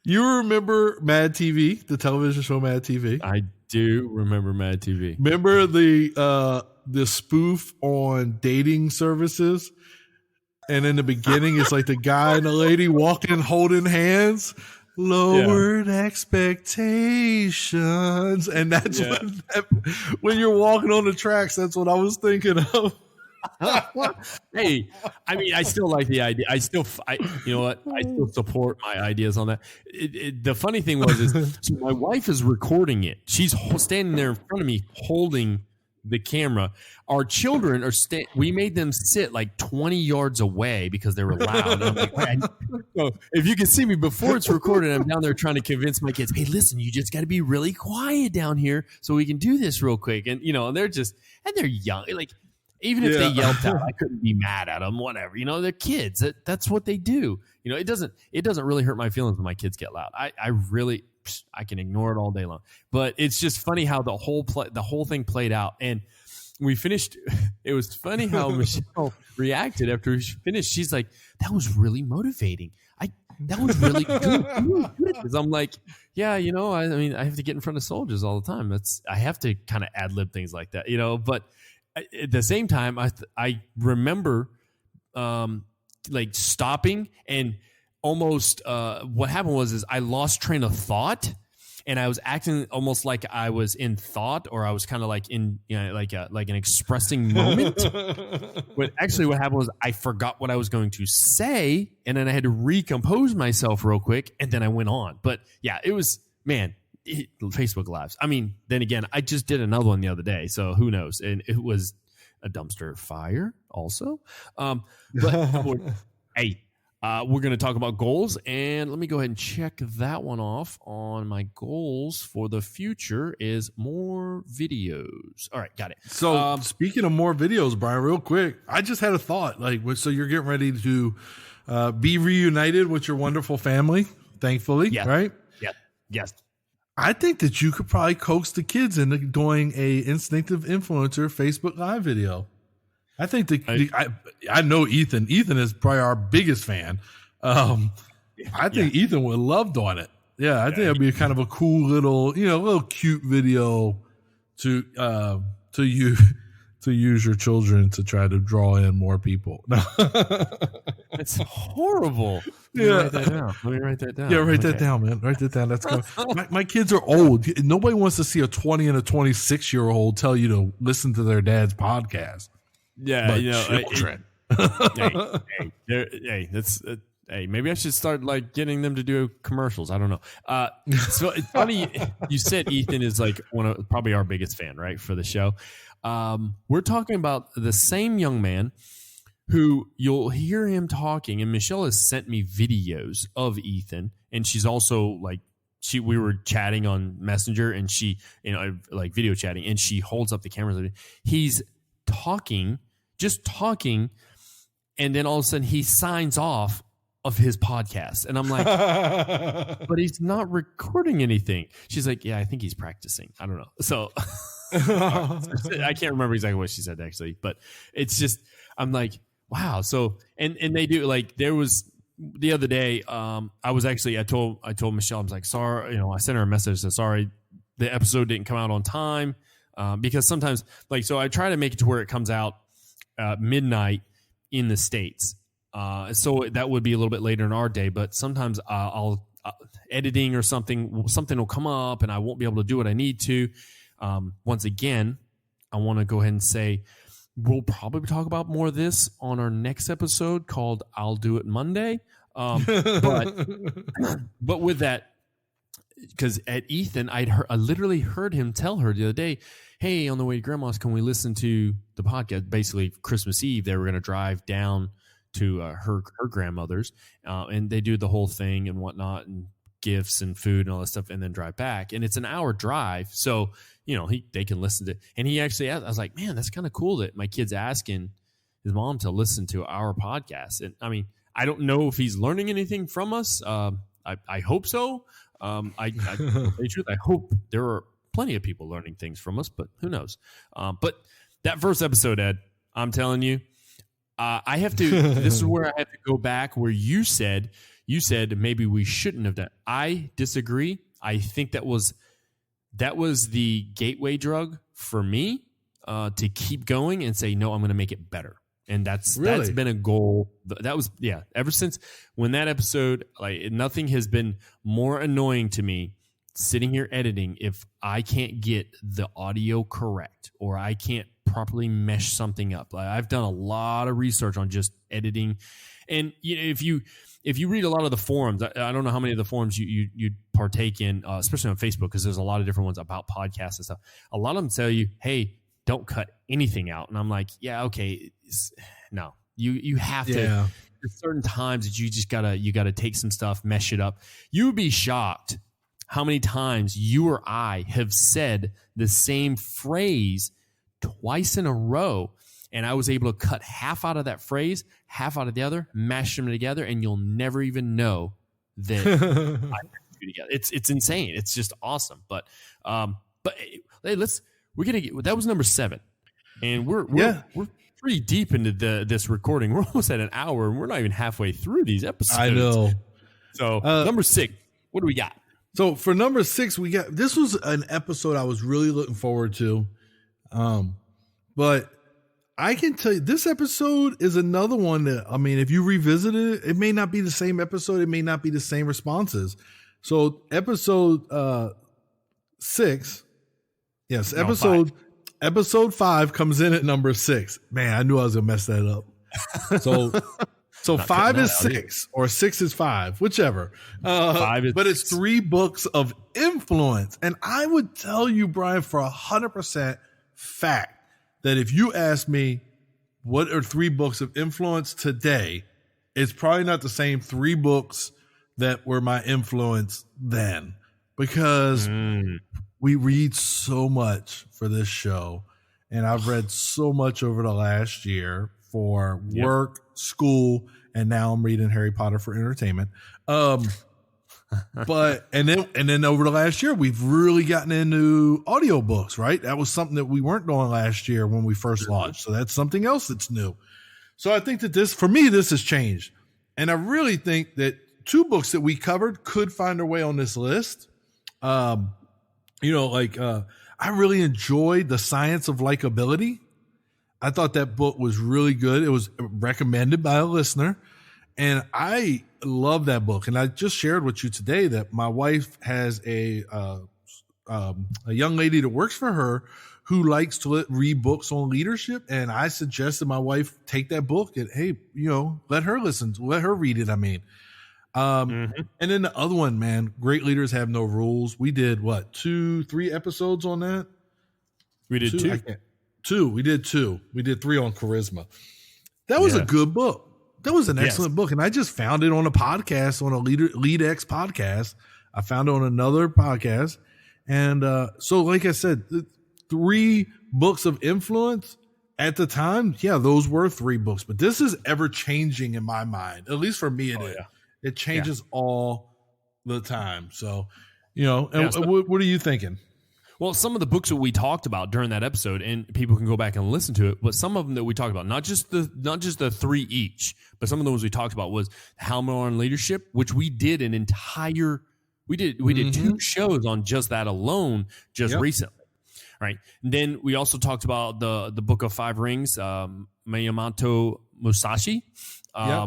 Speaker 3: You remember Mad TV, the television show Mad TV?
Speaker 2: I do remember Mad TV.
Speaker 3: Remember the spoof on dating services? And in the beginning, it's like the guy and the lady walking, holding hands, lowered expectations. And that's when you're walking on the tracks, that's what I was thinking of.
Speaker 2: Hey, I mean, I still like the idea. You know what? I still support my ideas on that. The funny thing was, so my wife is recording it. She's standing there in front of me holding the camera. Our children are we made them sit like 20 yards away because they were loud. And I'm like, so if you can see me before it's recorded, I'm down there trying to convince my kids, hey, listen, you just got to be really quiet down here so we can do this real quick. And, they're young. Like, even if they yelped out, I couldn't be mad at them, whatever. They're kids. That's what they do. It doesn't really hurt my feelings when my kids get loud. I can ignore it all day long. But it's just funny how the whole thing played out. And we finished. It was funny how Michelle reacted after we finished. She's like, that was really motivating. That was really good. Because I'm like, yeah, I mean, I have to get in front of soldiers all the time. I have to kind of ad lib things like that, but at the same time, I remember like stopping and almost what happened was I lost train of thought, and I was acting almost like I was in thought, or I was kind of like in like an expressing moment. But actually, what happened was I forgot what I was going to say, and then I had to recompose myself real quick, and then I went on. But yeah, it was Facebook Lives. I mean, then again, I just did another one the other day, so who knows? And it was a dumpster fire also. But hey, we're going to talk about goals, and let me go ahead and check that one off on my goals for the future is more videos. All right, got it.
Speaker 3: So speaking of more videos, Brian, real quick, I just had a thought. So you're getting ready to be reunited with your wonderful family, thankfully, right?
Speaker 2: Yes.
Speaker 3: I think that you could probably coax the kids into doing a Instinctive Influencer Facebook Live video. I think I know Ethan. Ethan is probably our biggest fan. I think Ethan would love doing it. Yeah, I think it'd be kind of a cool little, little cute video to use your children to try to draw in more people.
Speaker 2: It's horrible. Let me write that down.
Speaker 3: Yeah, write that down, man. Write that down. That's good. My kids are old. Nobody wants to see a 20 and a 26-year-old tell you to listen to their dad's podcast.
Speaker 2: Yeah,
Speaker 3: but children.
Speaker 2: Hey, maybe I should start like getting them to do commercials. I don't know. So it's funny you said Ethan is like probably our biggest fan, right, for the show. We're talking about the same young man who you'll hear him talking, and Michelle has sent me videos of Ethan, and she's also like we were chatting on Messenger, and she like video chatting, and she holds up the camera. He's just talking, and then all of a sudden he signs off of his podcast, and I'm like, but he's not recording anything. She's like, yeah, I think he's practicing. I don't know. So I can't remember exactly what she said actually, but it's just I'm like, wow. So and they do like there was the other day. I told Michelle, I was like, sorry, I sent her a message that sorry the episode didn't come out on time because sometimes so I try to make it to where it comes out midnight in the States. So that would be a little bit later in our day, but sometimes I'll editing or something will come up and I won't be able to do what I need to. Once again, I want to go ahead and say we'll probably talk about more of this on our next episode called I'll Do It Monday. But with that, because at Ethan, I literally heard him tell her the other day, hey, on the way to Grandma's, can we listen to the podcast? Basically, Christmas Eve, they were going to drive down to her grandmother's, and they do the whole thing and whatnot and gifts and food and all that stuff, and then drive back. And it's an hour drive, so they can listen to. And he actually asked, I was like, man, that's kind of cool that my kid's asking his mom to listen to our podcast. And I mean, I don't know if he's learning anything from us. I hope so. I hope there are plenty of people learning things from us, but who knows? But that first episode, Ed, I'm telling you, I have to. This is where I have to go back where you said maybe we shouldn't have done. I disagree. I think that was the gateway drug for me to keep going and say, no, I'm going to make it better. And that's been a goal. That was, ever since when that episode, like, nothing has been more annoying to me sitting here editing if I can't get the audio correct or I can't properly mesh something up. Like, I've done a lot of research on just editing. And if you read a lot of the forums, I don't know how many of the forums you partake in, especially on Facebook, because there's a lot of different ones about podcasts and stuff. A lot of them tell you, hey, don't cut anything out. And I'm like, yeah, okay. No, you have to. There's certain times that you gotta take some stuff, mesh it up. You would be shocked how many times you or I have said the same phrase twice in a row. And I was able to cut half out of that phrase, half out of the other, mash them together, and you'll never even know that I put you together. It's insane. It's just awesome. But hey, we're gonna get that was number 7, and we're pretty deep into this recording. We're almost at an hour, and we're not even halfway through these episodes.
Speaker 3: I know.
Speaker 2: So number 6, what do we got?
Speaker 3: So for number 6, this was an episode I was really looking forward to, but I can tell you this episode is another one that, I mean, if you revisit it, it may not be the same episode, it may not be the same responses. So episode 6. Yes, episode 5 comes in at number 6. Man, I knew I was gonna mess that up. So 5 is 6 or 6 is 5, whichever.
Speaker 2: 5 is
Speaker 3: but it's 3 books of influence, and I would tell you, Brian, for 100% fact that if you ask me what are 3 books of influence today, it's probably not the same 3 books that were my influence then, because we read so much for this show, and I've read so much over the last year for work, school, and now I'm reading Harry Potter for entertainment. But and then over the last year, we've really gotten into audiobooks, right? That was something that we weren't doing last year when we first launched. So that's something else that's new. So I think that this has changed. And I really think that 2 books that we covered could find their way on this list. I really enjoyed The Science of Likability. I thought that book was really good. It was recommended by a listener, and I love that book. And I just shared with you today that my wife has a young lady that works for her who likes to read books on leadership. And I suggested my wife take that book and, hey, let her read it. I mean, and then the other one, man, Great Leaders Have No Rules. We did 2-3 episodes on that.
Speaker 2: We did 2.
Speaker 3: We did 2. We did 3 on charisma. That was a good book. That was an excellent book. And I just found it on a podcast, on a LeadX podcast. I found it on another podcast. And so, like I said, 3 books of influence at the time. Yeah, those were 3 books. But this is ever changing in my mind. At least for me, it is. Yeah. It changes all the time. So, what are you thinking?
Speaker 2: Well, some of the books that we talked about during that episode, and people can go back and listen to it, but some of them that we talked about, not just the 3 each, but some of those we talked about was How on Leadership, which we did we did 2 shows on just that alone recently. Right. And then we also talked about the Book of 5 Rings, Miyamoto Musashi.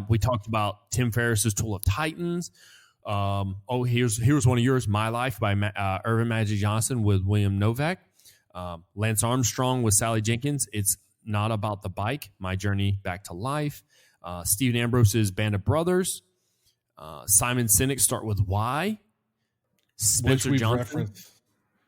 Speaker 2: We talked about Tim Ferriss's Tool of Titans. Here's one of yours, My Life by Irvin Magic Johnson with William Novak. Lance Armstrong with Sally Jenkins. It's Not About the Bike, My Journey Back to Life. Stephen Ambrose's Band of Brothers. Simon Sinek, Start With Why. Spencer Johnson. Referenced.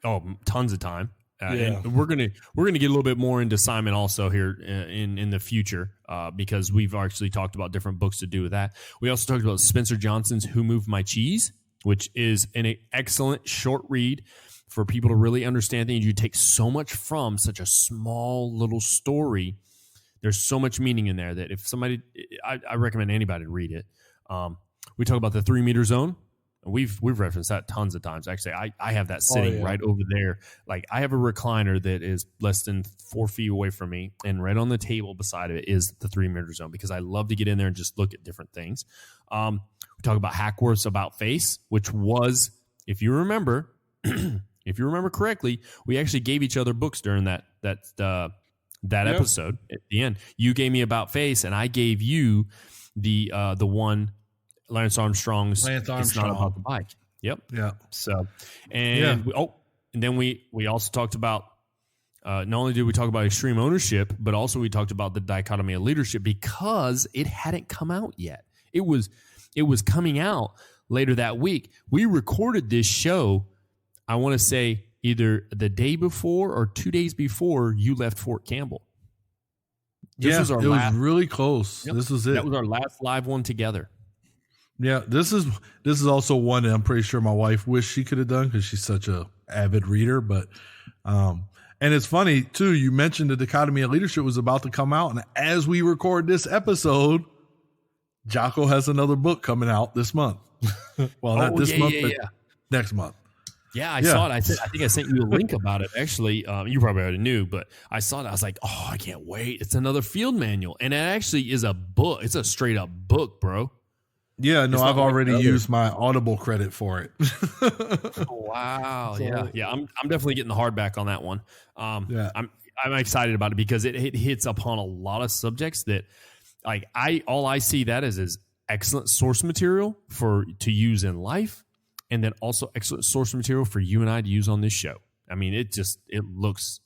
Speaker 2: Oh, tons of time. And we're gonna get a little bit more into Simon also here in the future because we've actually talked about different books to do with that. We also talked about Spencer Johnson's Who Moved My Cheese. which is an excellent short read for people to really understand things. You take so much from such a small little story. There's so much meaning in there that if somebody, I recommend anybody to read it. We talk about the 3 meter zone. We've referenced that tons of times. Actually, I have that sitting right over there. Like, I have a recliner that is less than 4 feet away from me, and right on the table beside it is the 3 meter zone, because I love to get in there and just look at different things. We talk about Hackworth's About Face, which was, if you remember, correctly, we actually gave each other books during that episode at the end. You gave me About Face, and I gave you the one, Lance Armstrong's It's Not About the Bike. Yep.
Speaker 3: Yeah.
Speaker 2: So, and then we also talked about, not only did we talk about extreme ownership, but also we talked about the dichotomy of leadership, because it hadn't come out yet. It was coming out later that week. We recorded this show, I want to say either the day before or 2 days before you left Fort Campbell.
Speaker 3: Was really close. Yep. This was it.
Speaker 2: That was our last live one together.
Speaker 3: Yeah, this is also one that I'm pretty sure my wife wished she could have done, because she's such a avid reader. But and it's funny too. You mentioned the dichotomy of leadership was about to come out, and as we record this episode, Jocko has another book coming out this month. Well, not this month, but next month.
Speaker 2: Yeah, I saw it. I think I sent you a link about it. Actually, you probably already knew, but I saw it. I was like, oh, I can't wait. It's another field manual, and it actually is a book. It's a straight up book, bro.
Speaker 3: Yeah, no, I've already used my Audible credit for it.
Speaker 2: Wow. So, yeah. I'm definitely getting the hardback on that one. I'm excited about it because it hits upon a lot of subjects that, like, all I see that is excellent source material to use in life, and then also excellent source material for you and I to use on this show. I mean, it looks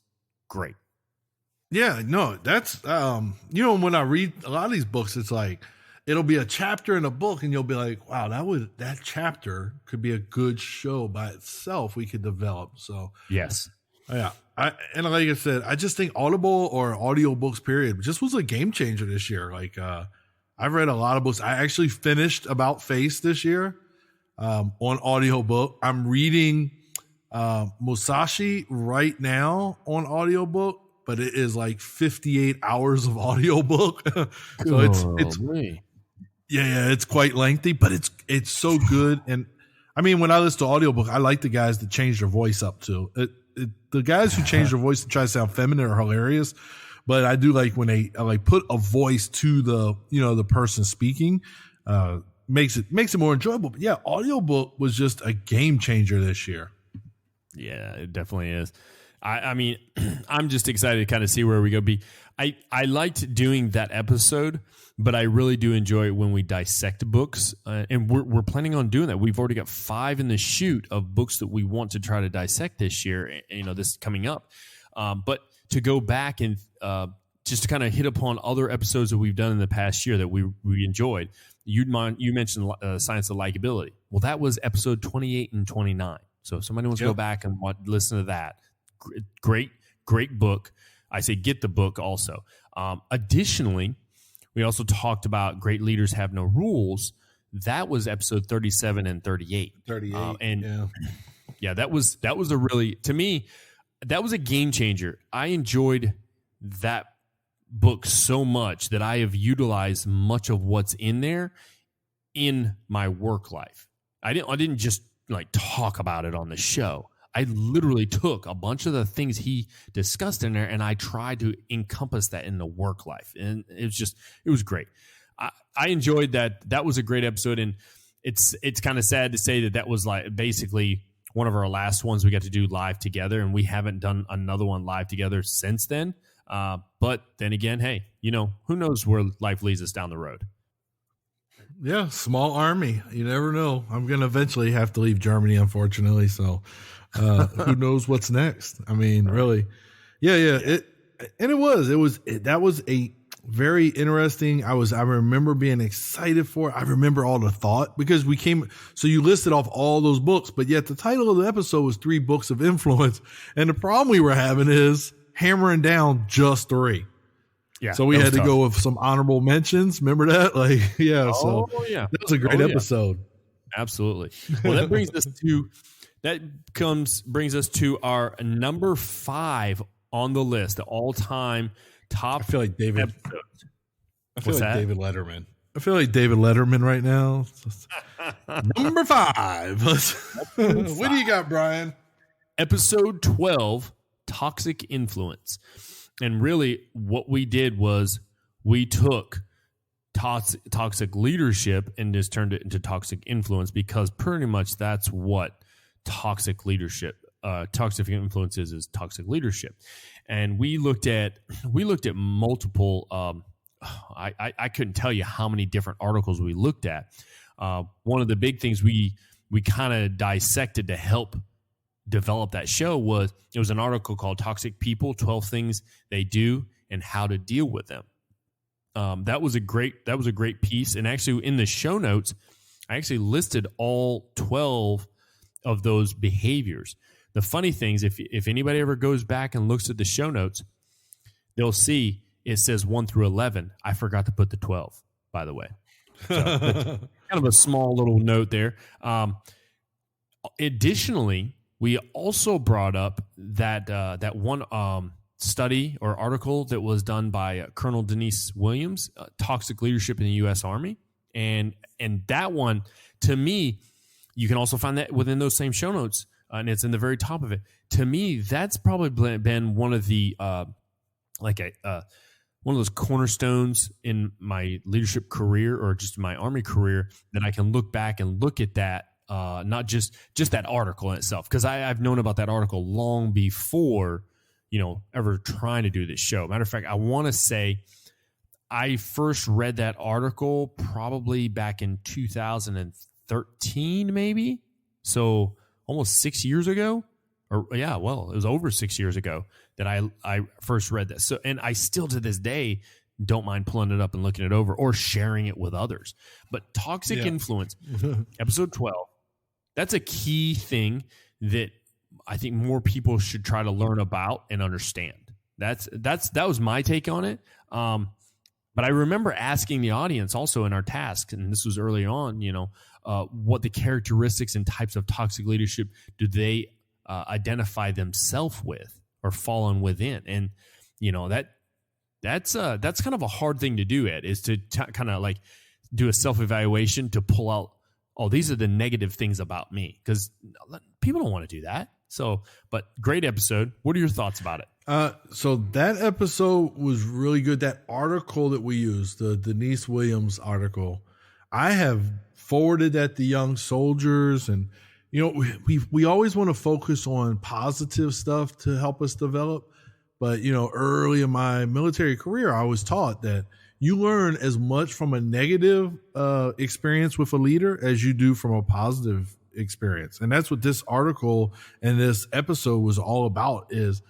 Speaker 2: great.
Speaker 3: Yeah, no, that's when I read a lot of these books, it's like, it'll be a chapter in a book, and you'll be like, wow, that chapter could be a good show by itself we could develop. So
Speaker 2: yes.
Speaker 3: Yeah. And like I said, I just think Audible or audiobooks period just was a game changer this year. Like, I've read a lot of books. I actually finished About Face this year on audiobook. I'm reading Musashi right now on audiobook, but it is like 58 hours of audiobook. So it's quite lengthy, but it's so good. And I mean, when I listen to audiobook, I like the guys that change their voice up too. The guys who change their voice to try to sound feminine are hilarious, but I do like when they put a voice to the person speaking. Makes it more enjoyable. But yeah, audiobook was just a game changer this year.
Speaker 2: Yeah, it definitely is. I mean, I'm just excited to kind of see where we go. I liked doing that episode, but I really do enjoy it when we dissect books, and we're planning on doing that. We've already got 5 in the chute of books that we want to try to dissect this year. This coming up, but to go back and just to kind of hit upon other episodes that we've done in the past year that we enjoyed. You mentioned Science of Likability. Well, that was episode 28 and 29. So if somebody wants to go back and listen to that, great book. I say get the book also. Additionally, we also talked about Great Leaders Have No Rules. That was episode 37 and 38.
Speaker 3: 38.
Speaker 2: That was a really, to me, that was a game changer. I enjoyed that book so much that I have utilized much of what's in there in my work life. I didn't just like talk about it on the show. I literally took a bunch of the things he discussed in there and I tried to encompass that in the work life. And it was great. I enjoyed that. That was a great episode. And it's kind of sad to say that was like basically one of our last ones we got to do live together. And we haven't done another one live together since then. But then again, hey, who knows where life leads us down the road.
Speaker 3: Yeah. Small army. You never know. I'm going to eventually have to leave Germany, unfortunately. So, who knows what's next? I mean, really. Yeah. That was a very interesting. I remember being excited for it. I remember all the thought because so you listed off all those books, but yet the title of the episode was 3 books of influence. And the problem we were having is hammering down just 3. Yeah. So we had to go with some honorable mentions. Remember that? That was a great episode.
Speaker 2: Absolutely. Well, brings us to our number 5 on the list, the all-time top.
Speaker 3: I feel like David.
Speaker 2: Episodes.
Speaker 3: I feel
Speaker 2: What's
Speaker 3: like
Speaker 2: that?
Speaker 3: David Letterman. I feel like David Letterman right now. Number 5. What do you got, Brian?
Speaker 2: Episode 12, Toxic Influence. And really what we did was we took toxic leadership and just turned it into toxic influence, because pretty much that's what toxic influence is toxic leadership. And we looked at multiple I couldn't tell you how many different articles we looked at. One of the big things we kind of dissected to help develop that show was an article called Toxic People, 12 Things They Do and How to Deal with Them. That was a great piece. And actually in the show notes, I actually listed all 12 of those behaviors. The funny thing is, if anybody ever goes back and looks at the show notes, they'll see it says 1 through 11. I forgot to put the 12, by the way. So that's kind of a small little note there. Additionally, we also brought up that one study or article that was done by Colonel Denise Williams, Toxic Leadership in the U.S. Army. And that one, to me, you can also find that within those same show notes, and it's in the very top of it. To me, that's probably been one of the one of those cornerstones in my leadership career, or just my Army career, that I can look back and look at that, not just that article in itself, because I've known about that article long before, ever trying to do this show. Matter of fact, I want to say I first read that article probably back in 2013, maybe. So almost 6 years ago, it was over 6 years ago that I first read this. So, and I still to this day don't mind pulling it up and looking it over or sharing it with others. But toxic influence, episode 12, that's a key thing that I think more people should try to learn about and understand. That was my take on it. But I remember asking the audience also in our task, and this was early on, what the characteristics and types of toxic leadership do they identify themselves with or fallen within. And, that's kind of a hard thing to do, Ed, is to kind of like do a self-evaluation to pull out, oh, these are the negative things about me, because people don't want to do that. So, but great episode. What are your thoughts about it?
Speaker 3: So that episode was really good. That article that we used, the Denise Williams article, I have forwarded that to young soldiers, and we always want to focus on positive stuff to help us develop. But early in my military career, I was taught that you learn as much from a negative experience with a leader as you do from a positive experience. And that's what this article and this episode was all about, is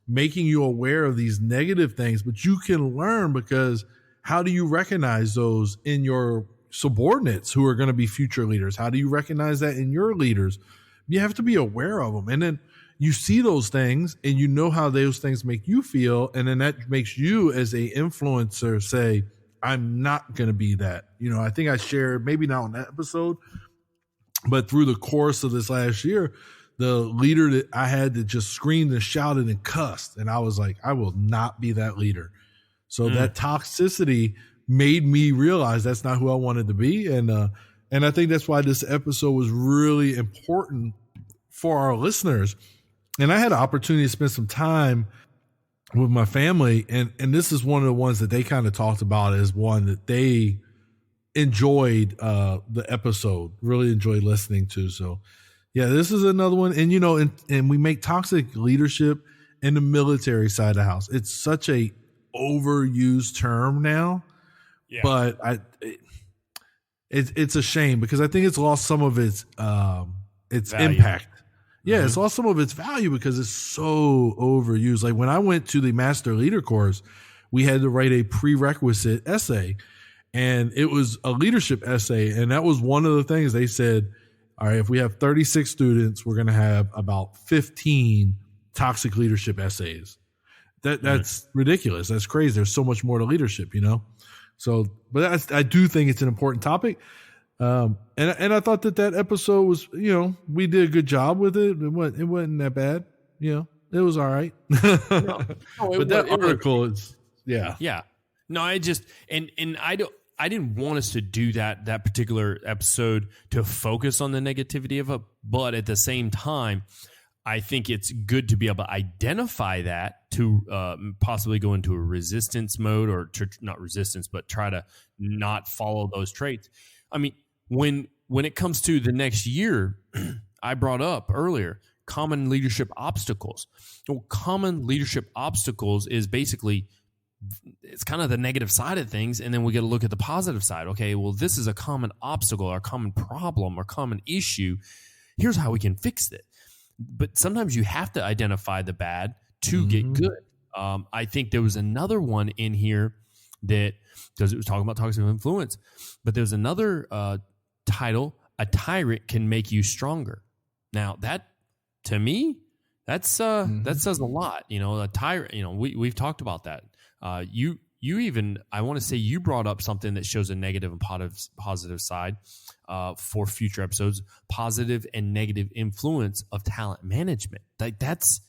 Speaker 3: making you aware of these negative things. But you can learn, because how do you recognize those in your subordinates who are going to be future leaders? How do you recognize that in your leaders? You have to be aware of them. And then you see those things and you know how those things make you feel. And then that makes you as a influencer say, I'm not going to be that. I think I shared, maybe not on that episode, but through the course of this last year, the leader that I had that just screamed and shouted and cussed. And I was like, I will not be that leader. So that toxicity made me realize that's not who I wanted to be. And I think that's why this episode was really important for our listeners. And I had an opportunity to spend some time with my family. And this is one of the ones that they kind of talked about as one that they enjoyed the episode, really enjoyed listening to. So yeah, this is another one. And, and we make toxic leadership in the military side of the house. It's such a overused term now, but it's a shame, because I think it's lost some of its impact. Yeah, it's lost some of its value because it's so overused. Like when I went to the Master Leader course, we had to write a prerequisite essay, and it was a leadership essay. And that was one of the things they said, all right, if we have 36 students, we're going to have about 15 toxic leadership essays. That's ridiculous. That's crazy. There's so much more to leadership, So, but I do think it's an important topic. And I thought that episode was, we did a good job with it. It wasn't that bad. It was all right. But that article is, yeah.
Speaker 2: Yeah. No, I just, and I didn't want us to do that particular episode to focus on the negativity of it. But at the same time, I think it's good to be able to identify that to possibly go into a resistance mode, or to not resistance, but try to not follow those traits. I mean, when it comes to the next year, I brought up earlier, common leadership obstacles. Well, common leadership obstacles is basically, it's kind of the negative side of things, and then we get to look at the positive side. Okay, well, this is a common obstacle, or common problem, or common issue. Here's how we can fix it. But sometimes you have to identify the bad to get good. I think there was another one in here that, because it was talking about toxic influence, but there's another title, A Tyrant Can Make You Stronger. Now, that, to me, that says a lot. A tyrant, we've talked about that. You even, I want to say, you brought up something that shows a negative and positive side for future episodes, positive and negative influence of talent management. Like that's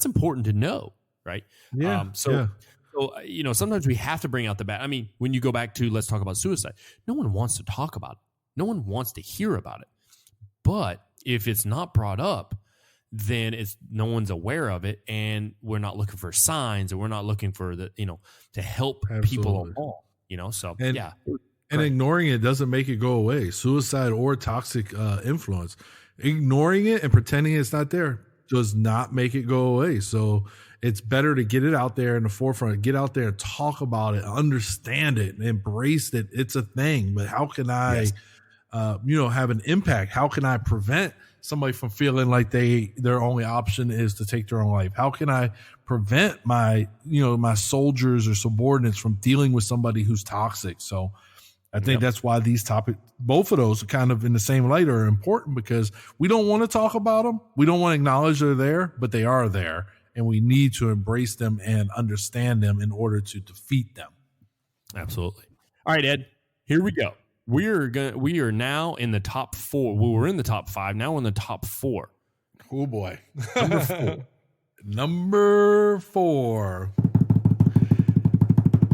Speaker 2: important to know, right?
Speaker 3: Yeah.
Speaker 2: So sometimes we have to bring out the bad. I mean, when you go back to, let's talk about suicide, no one wants to talk about it. No one wants to hear about it. But if it's not brought up, then no one's aware of it, and we're not looking for signs, or we're not looking for to help people along, so yeah.
Speaker 3: And ignoring it doesn't make it go away. Suicide or toxic influence, ignoring it and pretending it's not there does not make it go away. So it's better to get it out there in the forefront, get out there and talk about it, understand it, and embrace that it's a thing. But how can I, have an impact? How can I prevent somebody from feeling like their only option is to take their own life? How can I prevent my soldiers or subordinates from dealing with somebody who's toxic? So I think that's why these topics, both of those are kind of in the same light, are important, because we don't want to talk about them. We don't want to acknowledge they're there, but they are there, and we need to embrace them and understand them in order to defeat them.
Speaker 2: Absolutely. All right, Ed, here we go. We are now in the top 4. We were in the top 5. Now we're in the top 4.
Speaker 3: Oh boy. Number 4. Number 4.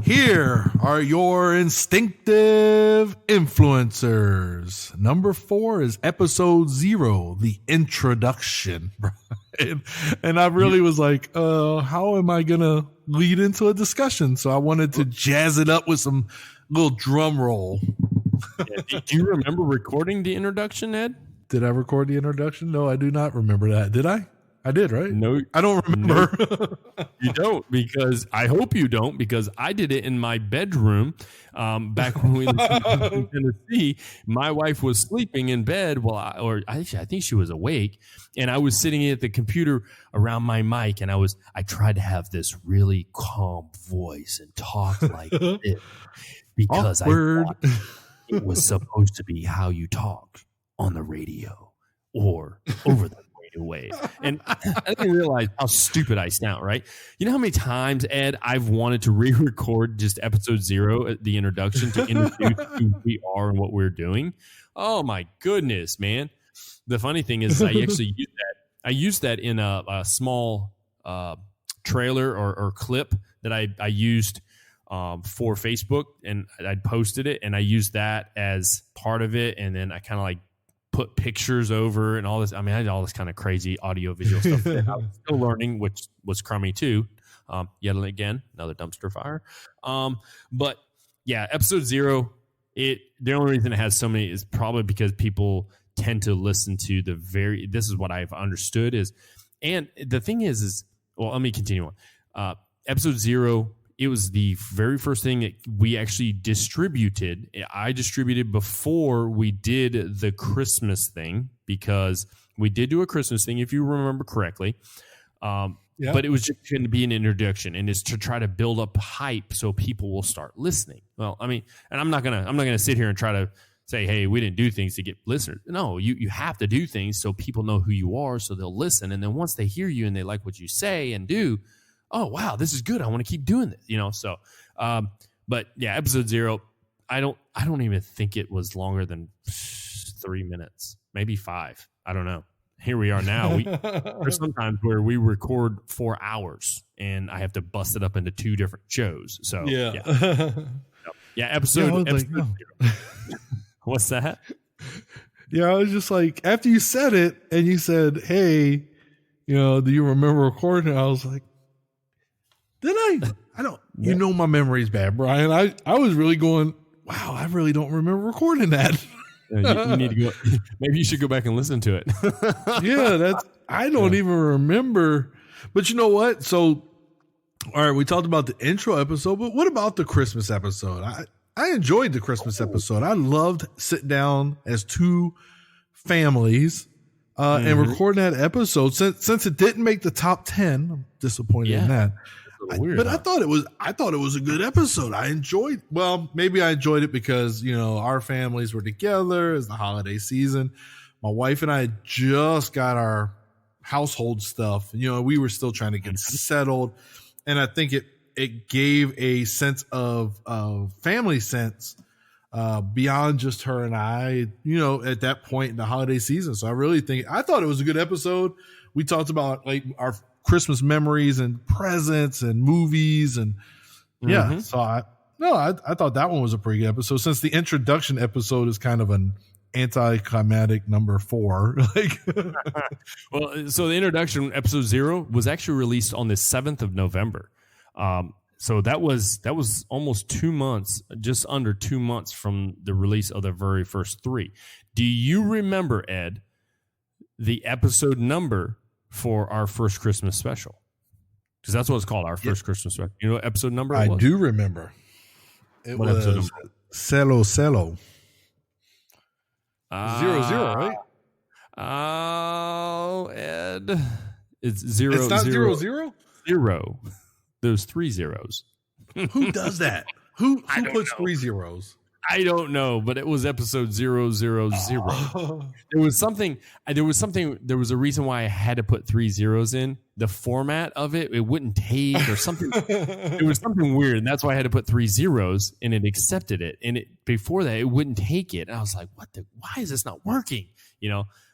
Speaker 3: Here are your instinctive influencers. Number 4 is episode 0, the introduction. And I really was like, how am I going to lead into a discussion? So I wanted to jazz it up with some little drum roll.
Speaker 2: Do you remember recording the introduction, Ed?
Speaker 3: Did I record the introduction? No, I do not remember that. Did I? I did, right?
Speaker 2: No,
Speaker 3: I don't remember.
Speaker 2: No, you don't, because I hope you don't, because I did it in my bedroom back when we lived in Tennessee. My wife was sleeping in bed I think she was awake, and I was sitting at the computer around my mic, and I tried to have this really calm voice and talk like this, because
Speaker 3: Awkward.
Speaker 2: I thought it was supposed to be how you talk on the radio or over the radio wave. And I didn't realize how stupid I sound, right? You know how many times, Ed, I've wanted to re-record just episode 0, the introduction, to introduce who we are and what we're doing? Oh my goodness, man. The funny thing is I actually used that. I used that in a small trailer or clip that I used for Facebook, and I posted it, and I used that as part of it, and then I kind of like put pictures over and all this. I mean, I did all this kind of crazy audio visual stuff that I was still learning, which was crummy too. Yet again, another dumpster fire. But yeah, episode 0, the only reason it has so many is probably because people tend to listen to this is what I've understood and the thing is, well, let me continue on. Episode 0, it was the very first thing that we actually distributed. I distributed before we did the Christmas thing, because we did do a Christmas thing, if you remember correctly. But it was just going to be an introduction, and it's to try to build up hype so people will start listening. Well, I mean, and I'm not gonna sit here and try to say, hey, we didn't do things to get listeners. No, you have to do things so people know who you are, so they'll listen. And then once they hear you and they like what you say and do, oh, wow, this is good, I want to keep doing this, So, but yeah, episode 0, I don't even think it was longer than 3 minutes, maybe 5. I don't know. Here we are now. There's sometimes where we record 4 hours and I have to bust it up into 2 different shows. So yeah. Episode
Speaker 3: like, no.
Speaker 2: 0. What's that?
Speaker 3: Yeah, I was just like, after you said it and you said, hey, do you remember recording? I was like, did I? I don't. You know my memory's bad, Brian. I was really going, wow, I really don't remember recording that.
Speaker 2: You need to go. Maybe you should go back and listen to it.
Speaker 3: Yeah, I don't even remember. But you know what? So, all right, we talked about the intro episode, but what about the Christmas episode? I enjoyed the Christmas episode. I loved sitting down as 2 families and recording that episode. Since it didn't make the top 10, I'm disappointed in that. But I thought it was a good episode. Maybe I enjoyed it because, our families were together as the holiday season. My wife and I just got our household stuff. We were still trying to get settled. And I think it gave a sense of family sense beyond just her and I, at that point in the holiday season. So I thought it was a good episode. We talked about like our Christmas memories and presents and movies and so I thought that one was a pretty good episode, since the introduction episode is kind of an anticlimactic number 4.
Speaker 2: Well, so the introduction episode 0 was actually released on the 7th of November. So that was almost 2 months, just under 2 months from the release of the very first 3. Do you remember, Ed, the episode number for our first Christmas special? Because that's what it's called, our first Christmas special. You know what episode number it was?
Speaker 3: I do remember. It was Celo. 00, right?
Speaker 2: Oh, Ed. It's 0.
Speaker 3: It's not
Speaker 2: 0.
Speaker 3: 00?
Speaker 2: 0. Those 3 zeros.
Speaker 3: Who does that? Who puts
Speaker 2: know.
Speaker 3: 3 zeros?
Speaker 2: I don't know, but it was episode 000. There was a reason why I had to put 3 zeros in. The format of it wouldn't take or something. It was something weird. And that's why I had to put 3 zeros, and it accepted it. And before that, it wouldn't take it. And I was like, why is this not working?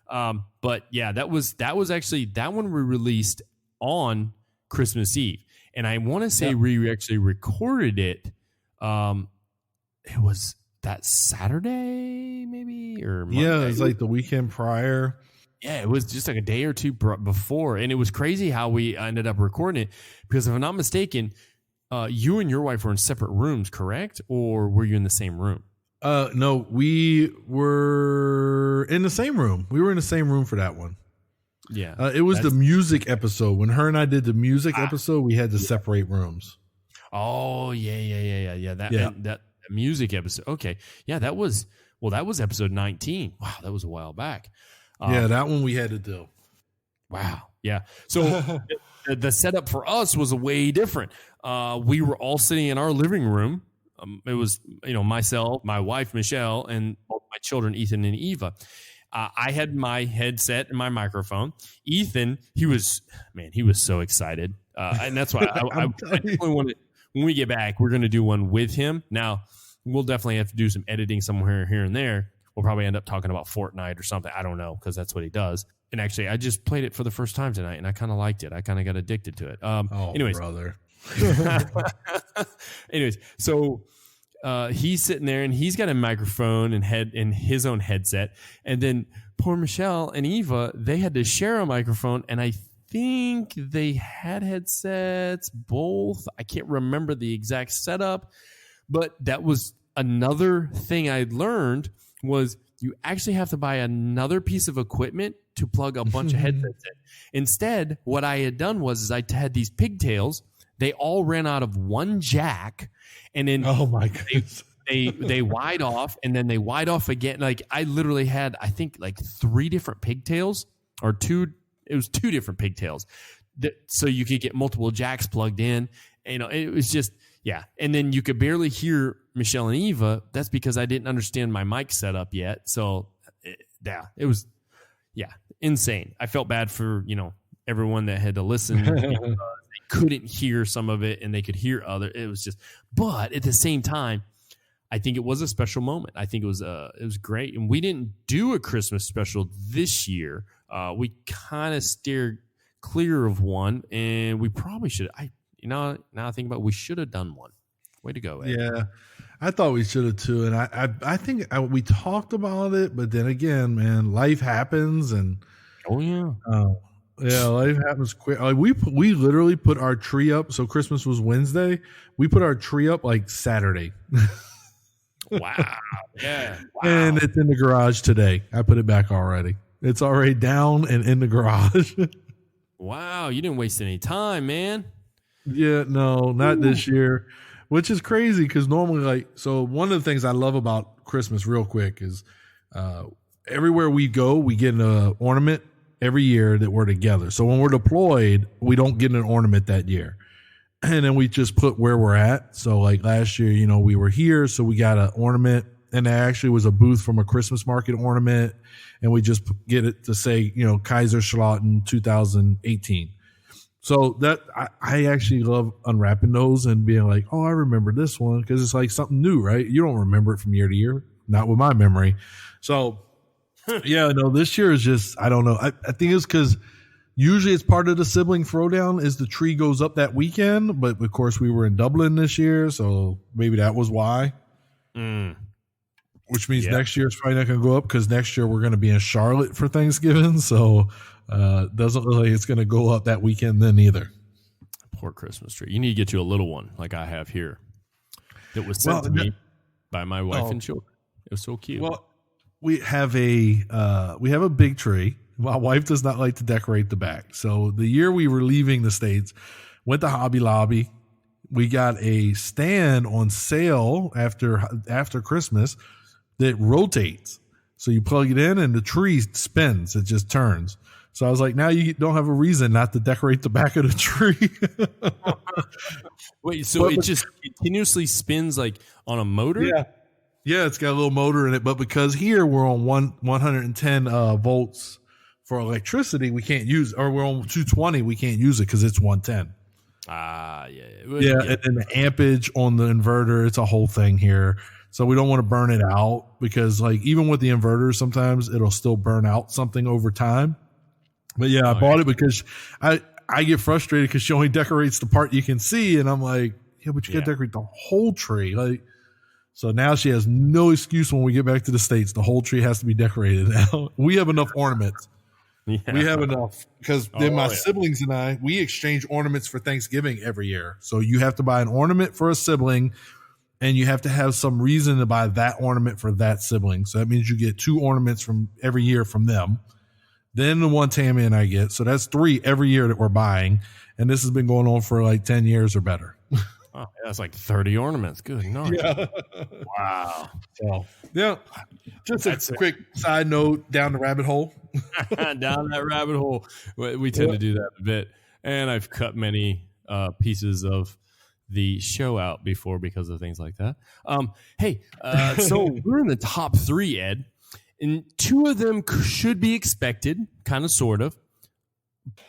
Speaker 2: But yeah, that was actually, that one we released on Christmas Eve. And I want to say we actually recorded it. It was that Saturday, maybe, or Monday.
Speaker 3: Yeah, it was like the weekend prior.
Speaker 2: Yeah, it was just like a day or 2 before, and it was crazy how we ended up recording it. Because if I'm not mistaken, you and your wife were in separate rooms, correct? Or were you in the same room?
Speaker 3: No, we were in the same room. We were in the same room for that one.
Speaker 2: Yeah,
Speaker 3: it was the music episode. When her and I did the music episode, we had to separate rooms.
Speaker 2: Oh yeah. That music episode. Okay, yeah, that was episode 19. Wow, that was a while back.
Speaker 3: That one we had to do.
Speaker 2: Wow, yeah. So the setup for us was way different. We were all sitting in our living room. It was myself, my wife Michelle, and both my children Ethan and Eva. I had my headset and my microphone. Ethan, he was so excited. And that's why I definitely want to, when we get back, we're going to do one with him. Now, we'll definitely have to do some editing somewhere here and there. We'll probably end up talking about Fortnite or something. I don't know, because that's what he does. And actually, I just played it for the first time tonight, and I kind of liked it. I kind of got addicted to it. Anyways,
Speaker 3: brother.
Speaker 2: Anyways, so he's sitting there, and he's got a microphone and his own headset. And then poor Michelle and Eva, they had to share a microphone, and I think they had headsets, both. I can't remember the exact setup, but that was another thing I learned, was you actually have to buy another piece of equipment to plug a bunch of headsets in. Instead, what I had done was I had these pigtails. They all ran out of one jack, and then
Speaker 3: oh my goodness.
Speaker 2: They wide off, and then they wide off again. Like I literally had, I think, like 3 different pigtails, or 2. It was 2 different pigtails, so you could get multiple jacks plugged in. It was just, yeah. And then you could barely hear Michelle and Eva. That's because I didn't understand my mic setup yet. So, it was, insane. I felt bad for everyone that had to listen. They couldn't hear some of it, and they could hear other. It was just, but at the same time, I think it was a special moment. I think it was great. And we didn't do a Christmas special this year. We kind of steered clear of one, and we probably should. Now I think about it, we should have done one. Way to go, Ed.
Speaker 3: Yeah, I thought we should have too. And I think we talked about it, but then again, man, life happens, and life happens quick. Like we literally put our tree up. So Christmas was Wednesday. We put our tree up like Saturday.
Speaker 2: Wow. Yeah. Wow.
Speaker 3: And it's in the garage today. I put it back already. It's already down and in the garage.
Speaker 2: Wow. You didn't waste any time, man.
Speaker 3: Yeah, no, not this year, which is crazy because normally, so one of the things I love about Christmas real quick is everywhere we go, we get an ornament every year that we're together. So when we're deployed, we don't get an ornament that year. And then we just put where we're at. So like last year, we were here, so we got an ornament, and there actually was a booth from a Christmas market ornament, and we just get it to say, Kaiserslautern 2018. So that I actually love unwrapping those and being like, oh, I remember this one, because it's like something new, right? You don't remember it from year to year, not with my memory. So this year is just, I don't know. I think it's because usually it's part of the sibling throwdown is the tree goes up that weekend, but of course we were in Dublin this year, so maybe that was why. Which means next year it's probably not going to go up because next year we're going to be in Charlotte for Thanksgiving, so doesn't look like it's going to go up that weekend then either.
Speaker 2: Poor Christmas tree. You need to get you a little one like I have here that was sent to me by my wife and children. It was so cute.
Speaker 3: Well, we have a big tree. My wife does not like to decorate the back. So the year we were leaving the States, went to Hobby Lobby. We got a stand on sale after Christmas that rotates. So you plug it in and the tree spins. It just turns. So I was like, now you don't have a reason not to decorate the back of the tree.
Speaker 2: Wait, so it just continuously spins like on a motor?
Speaker 3: Yeah, it's got a little motor in it. But because here we're on 110 volts for electricity, we can't use, or we're on 220, we can't use it because it's 110.
Speaker 2: Yeah.
Speaker 3: And then the ampage on the inverter, it's a whole thing here. So we don't want to burn it out because like even with the inverter, sometimes it'll still burn out something over time. But I bought it because I get frustrated because she only decorates the part you can see. And I'm like, but you got to decorate the whole tree. Like, so now she has no excuse when we get back to the States. The whole tree has to be decorated now. We have enough ornaments. Yeah. We have enough because then my siblings and I, we exchange ornaments for Thanksgiving every year. So you have to buy an ornament for a sibling and you have to have some reason to buy that ornament for that sibling. So that means you get 2 ornaments from every year from them. Then the one Tammy and I get. So that's 3 every year that we're buying. And this has been going on for like 10 years or better.
Speaker 2: Oh, that's like 30 ornaments. Good night. Yeah. Wow.
Speaker 3: So, just a quick side note down the rabbit hole.
Speaker 2: Down that rabbit hole. We tend to do that a bit. And I've cut many pieces of the show out before because of things like that. So we're in the top 3, Ed. And 2 of them should be expected, kind of, sort of.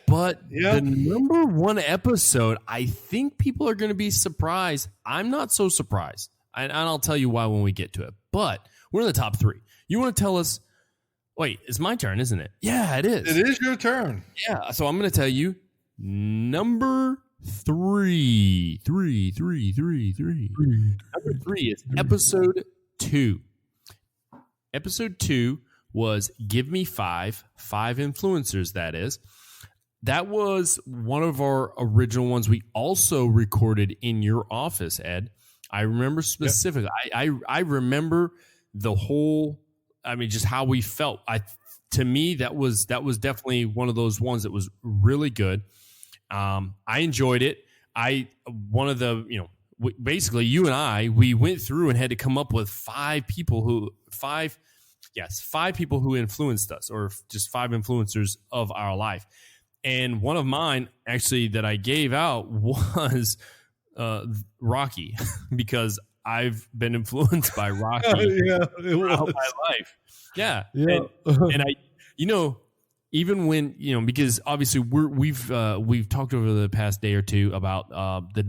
Speaker 2: But the number 1 episode, I think people are going to be surprised. I'm not so surprised. And I'll tell you why when we get to it. But we're in the top 3. You want to tell us? Wait, it's my turn, isn't it? Yeah, it is.
Speaker 3: It is your turn.
Speaker 2: Yeah, so I'm going to tell you number 3. Number 3 is episode 2. Episode 2 was Give Me 5 Influencers, that is. That was one of our original ones we also recorded in your office, Ed. I remember specifically. Yep. I remember the whole, just how we felt. To me, that was definitely one of those ones that was really good. I enjoyed it. Basically you and I, we went through and had to come up with 5 people who influenced us, or just 5 influencers of our life. And one of mine actually that I gave out was Rocky, because I've been influenced by Rocky throughout my life. Yeah. And I, even when, because obviously we've talked over the past day or two about the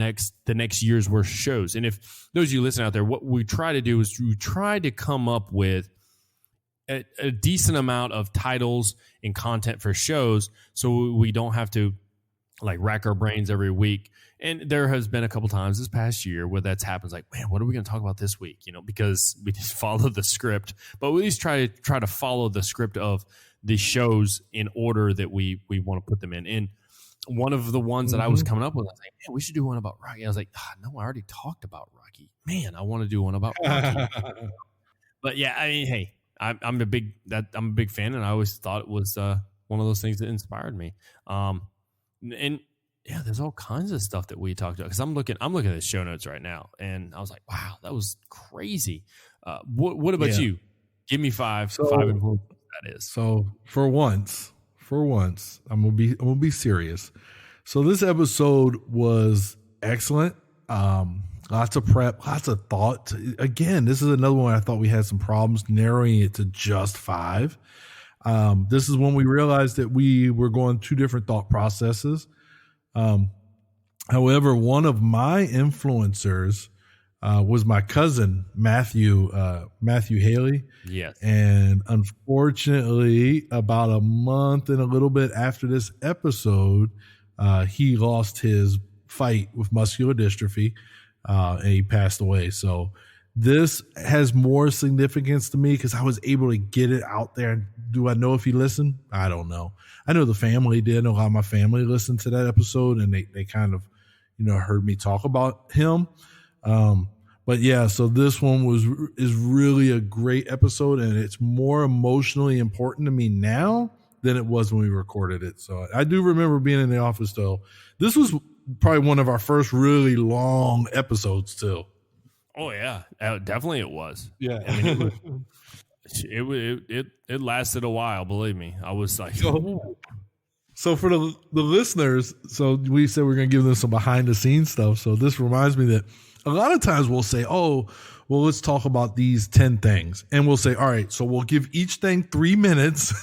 Speaker 2: next year's worth of shows. And if those of you listen out there, what we try to do is we try to come up with a decent amount of titles and content for shows, so we don't have to like rack our brains every week. And there has been a couple times this past year where that's happened. It's like, man, what are we going to talk about this week? Because we just follow the script, but we at least try to follow the script of the shows in order that we want to put them in. And one of the ones that I was coming up with, I was like, man, we should do one about Rocky. I was like, no, I already talked about Rocky. Man, I want to do one about Rocky. But yeah, I mean, hey, I'm a big fan, and I always thought it was one of those things that inspired me. And yeah, there's all kinds of stuff that we talked about, because I'm looking at the show notes right now, and I was like, wow, that was crazy. What about you? Give me five influences. That is.
Speaker 3: So for once, I'm gonna be serious. So this episode was excellent. Lots of prep, lots of thought. Again, this is another one I thought we had some problems narrowing it to just 5. This is when we realized that we were going 2 different thought processes. However, one of my influencers was my cousin, Matthew Haley.
Speaker 2: Yes.
Speaker 3: And unfortunately, about a month and a little bit after this episode, he lost his fight with muscular dystrophy, and he passed away. So this has more significance to me because I was able to get it out there. Do I know if he listened? I don't know. I know the family did. A lot of my family listened to that episode, and they kind of, heard me talk about him. But yeah, so this one is really a great episode, and it's more emotionally important to me now than it was when we recorded it. So I do remember being in the office though. This was probably one of our first really long episodes too.
Speaker 2: Oh yeah, definitely it was.
Speaker 3: Yeah,
Speaker 2: I mean, it lasted a while. Believe me, I was like,
Speaker 3: So for the listeners, so we said we're going to give them some behind the scenes stuff. So this reminds me that a lot of times we'll say, oh, well, let's talk about these 10 things. And we'll say, all right, so we'll give each thing 3 minutes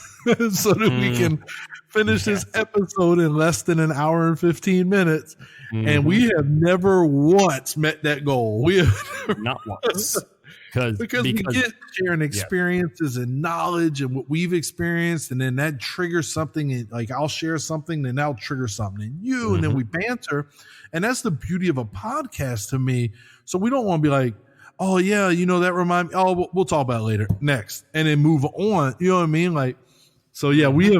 Speaker 3: so that we can finish this episode in less than an hour and 15 minutes. And we have never once met that goal. We have
Speaker 2: not once.
Speaker 3: Because we get sharing experiences and knowledge and what we've experienced, and then that triggers something. Like I'll share something, then that'll trigger something in you, and then we banter. And that's the beauty of a podcast to me. So we don't want to be like, oh yeah, that remind me. Oh, we'll talk about it later, next, and then move on. You know what I mean? Like, so yeah, we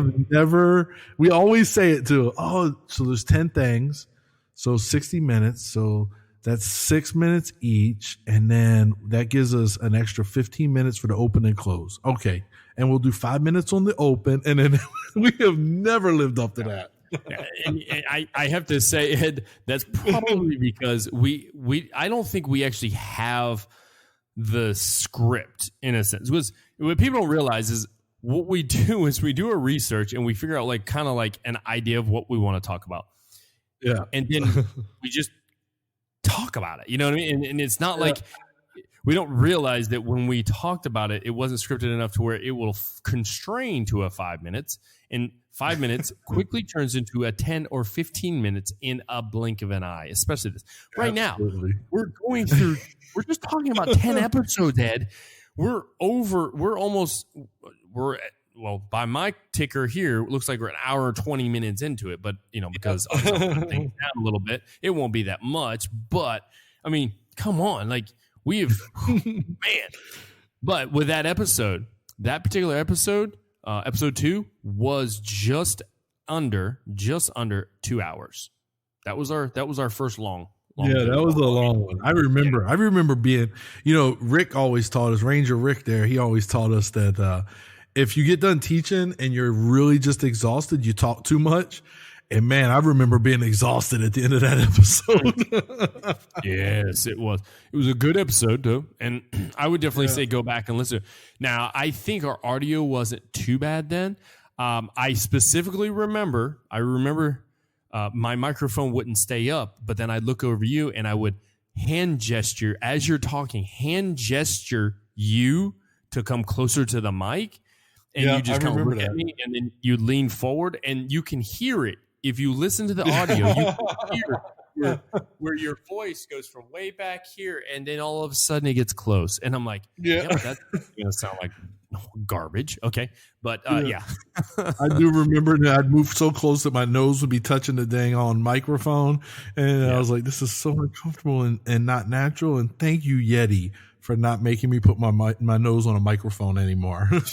Speaker 3: always say it too. Oh, so there's 10 things, so 60 minutes, so that's 6 minutes each, and then that gives us an extra 15 minutes for the open and close. Okay, and we'll do 5 minutes on the open, and then we have never lived up to that.
Speaker 2: And I have to say, Ed, that's probably because I don't think we actually have the script in a sense. Because what people don't realize is what we do is we do a research and we figure out like kind of like an idea of what we want to talk about.
Speaker 3: Yeah,
Speaker 2: and then we just talk about it, you know what I mean? And it's not like we don't realize that when we talked about it, it wasn't scripted enough to where it will constrain to a 5 minutes, and 5 minutes quickly turns into a 10 or 15 minutes in a blink of an eye, especially this right
Speaker 3: Absolutely.
Speaker 2: Now. We're just talking about 10 episodes, Ed. Well, by my ticker here, it looks like we're an hour and 20 minutes into it. But, because I'm things down a little bit, it won't be that much. But, I mean, come on. Like, we've, man. But with that particular episode, episode 2, was just under 2 hours. That was our first long.
Speaker 3: Yeah, that was a long one. I remember being, Rick always taught us, Ranger Rick there, he always taught us that, if you get done teaching and you're really just exhausted, you talk too much. And man, I remember being exhausted at the end of that episode.
Speaker 2: Yes, it was. It was a good episode, though. And I would definitely say go back and listen. Now, I think our audio wasn't too bad then. I specifically remember, my microphone wouldn't stay up, but then I'd look over you and I would hand gesture as you're talking, you to come closer to the mic. and
Speaker 3: Yeah,
Speaker 2: you just
Speaker 3: I
Speaker 2: kind of
Speaker 3: remember
Speaker 2: look at
Speaker 3: that.
Speaker 2: me, and then you lean forward, and you can hear it. If you listen to the audio, you can hear where your voice goes from way back here, and then all of a sudden it gets close, and I'm like,
Speaker 3: Yeah.
Speaker 2: "Yep, that's gonna sound like garbage." Okay, but yeah.
Speaker 3: I do remember that I'd move so close that my nose would be touching the dang on microphone. And I was like, this is so uncomfortable and not natural. And thank you, Yeti, for not making me put my nose on a microphone anymore.
Speaker 2: With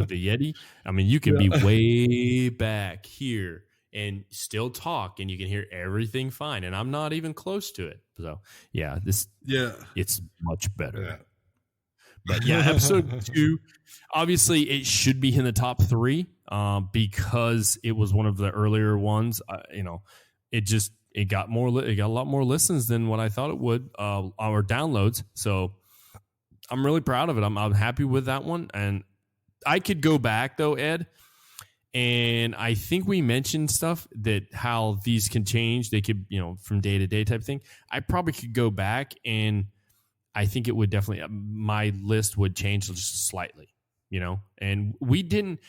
Speaker 2: the Yeti, I mean, you can be way back here and still talk, and you can hear everything fine. And I'm not even close to it. So it's much better.
Speaker 3: Yeah.
Speaker 2: But yeah, episode 2, obviously it should be in the top 3 because it was one of the earlier ones. It got a lot more listens than what I thought it would, or downloads. So I'm really proud of it. I'm happy with that one. And I could go back though, Ed, and I think we mentioned stuff that how these can change. They could, from day to day type thing. I probably could go back, and I think it would definitely, my list would change just slightly, and we didn't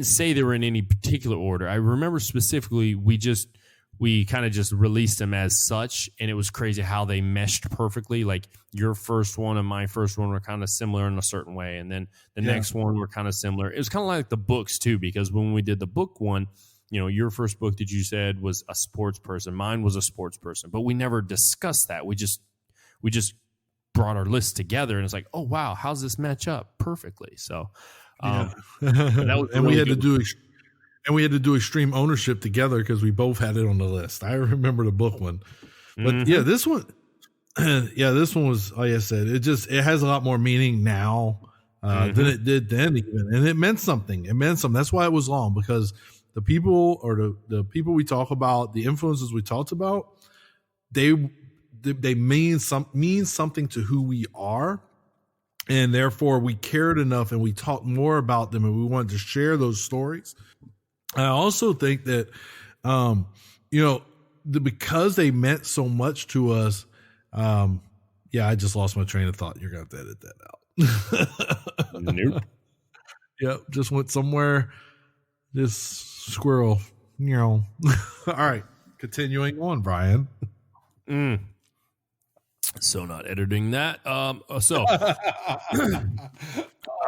Speaker 2: say they were in any particular order. I remember specifically, we kind of just released them as such, and it was crazy how they meshed perfectly. Like your first one and my first one were kind of similar in a certain way, and then the next one were kind of similar. It was kind of like the books too, because when we did the book one, your first book that you said was a sports person, mine was a sports person, but we never discussed that. We just brought our list together, and it's like, oh wow, how's this match up perfectly? So that was
Speaker 3: and we had to do extreme ownership together because we both had it on the list. I remember the book one, but this one was, like I said, it has a lot more meaning now than it did then even, and it meant something. That's why it was long, because the people, or the people we talk about, the influences we talked about, they mean something to who we are, and therefore we cared enough and we talked more about them, and we wanted to share those stories. I also think that, because they meant so much to us. I just lost my train of thought. You're going to have to edit that out.
Speaker 2: Nope.
Speaker 3: Yep. Just went somewhere. This squirrel, All right. Continuing on, Brian.
Speaker 2: So not editing that. All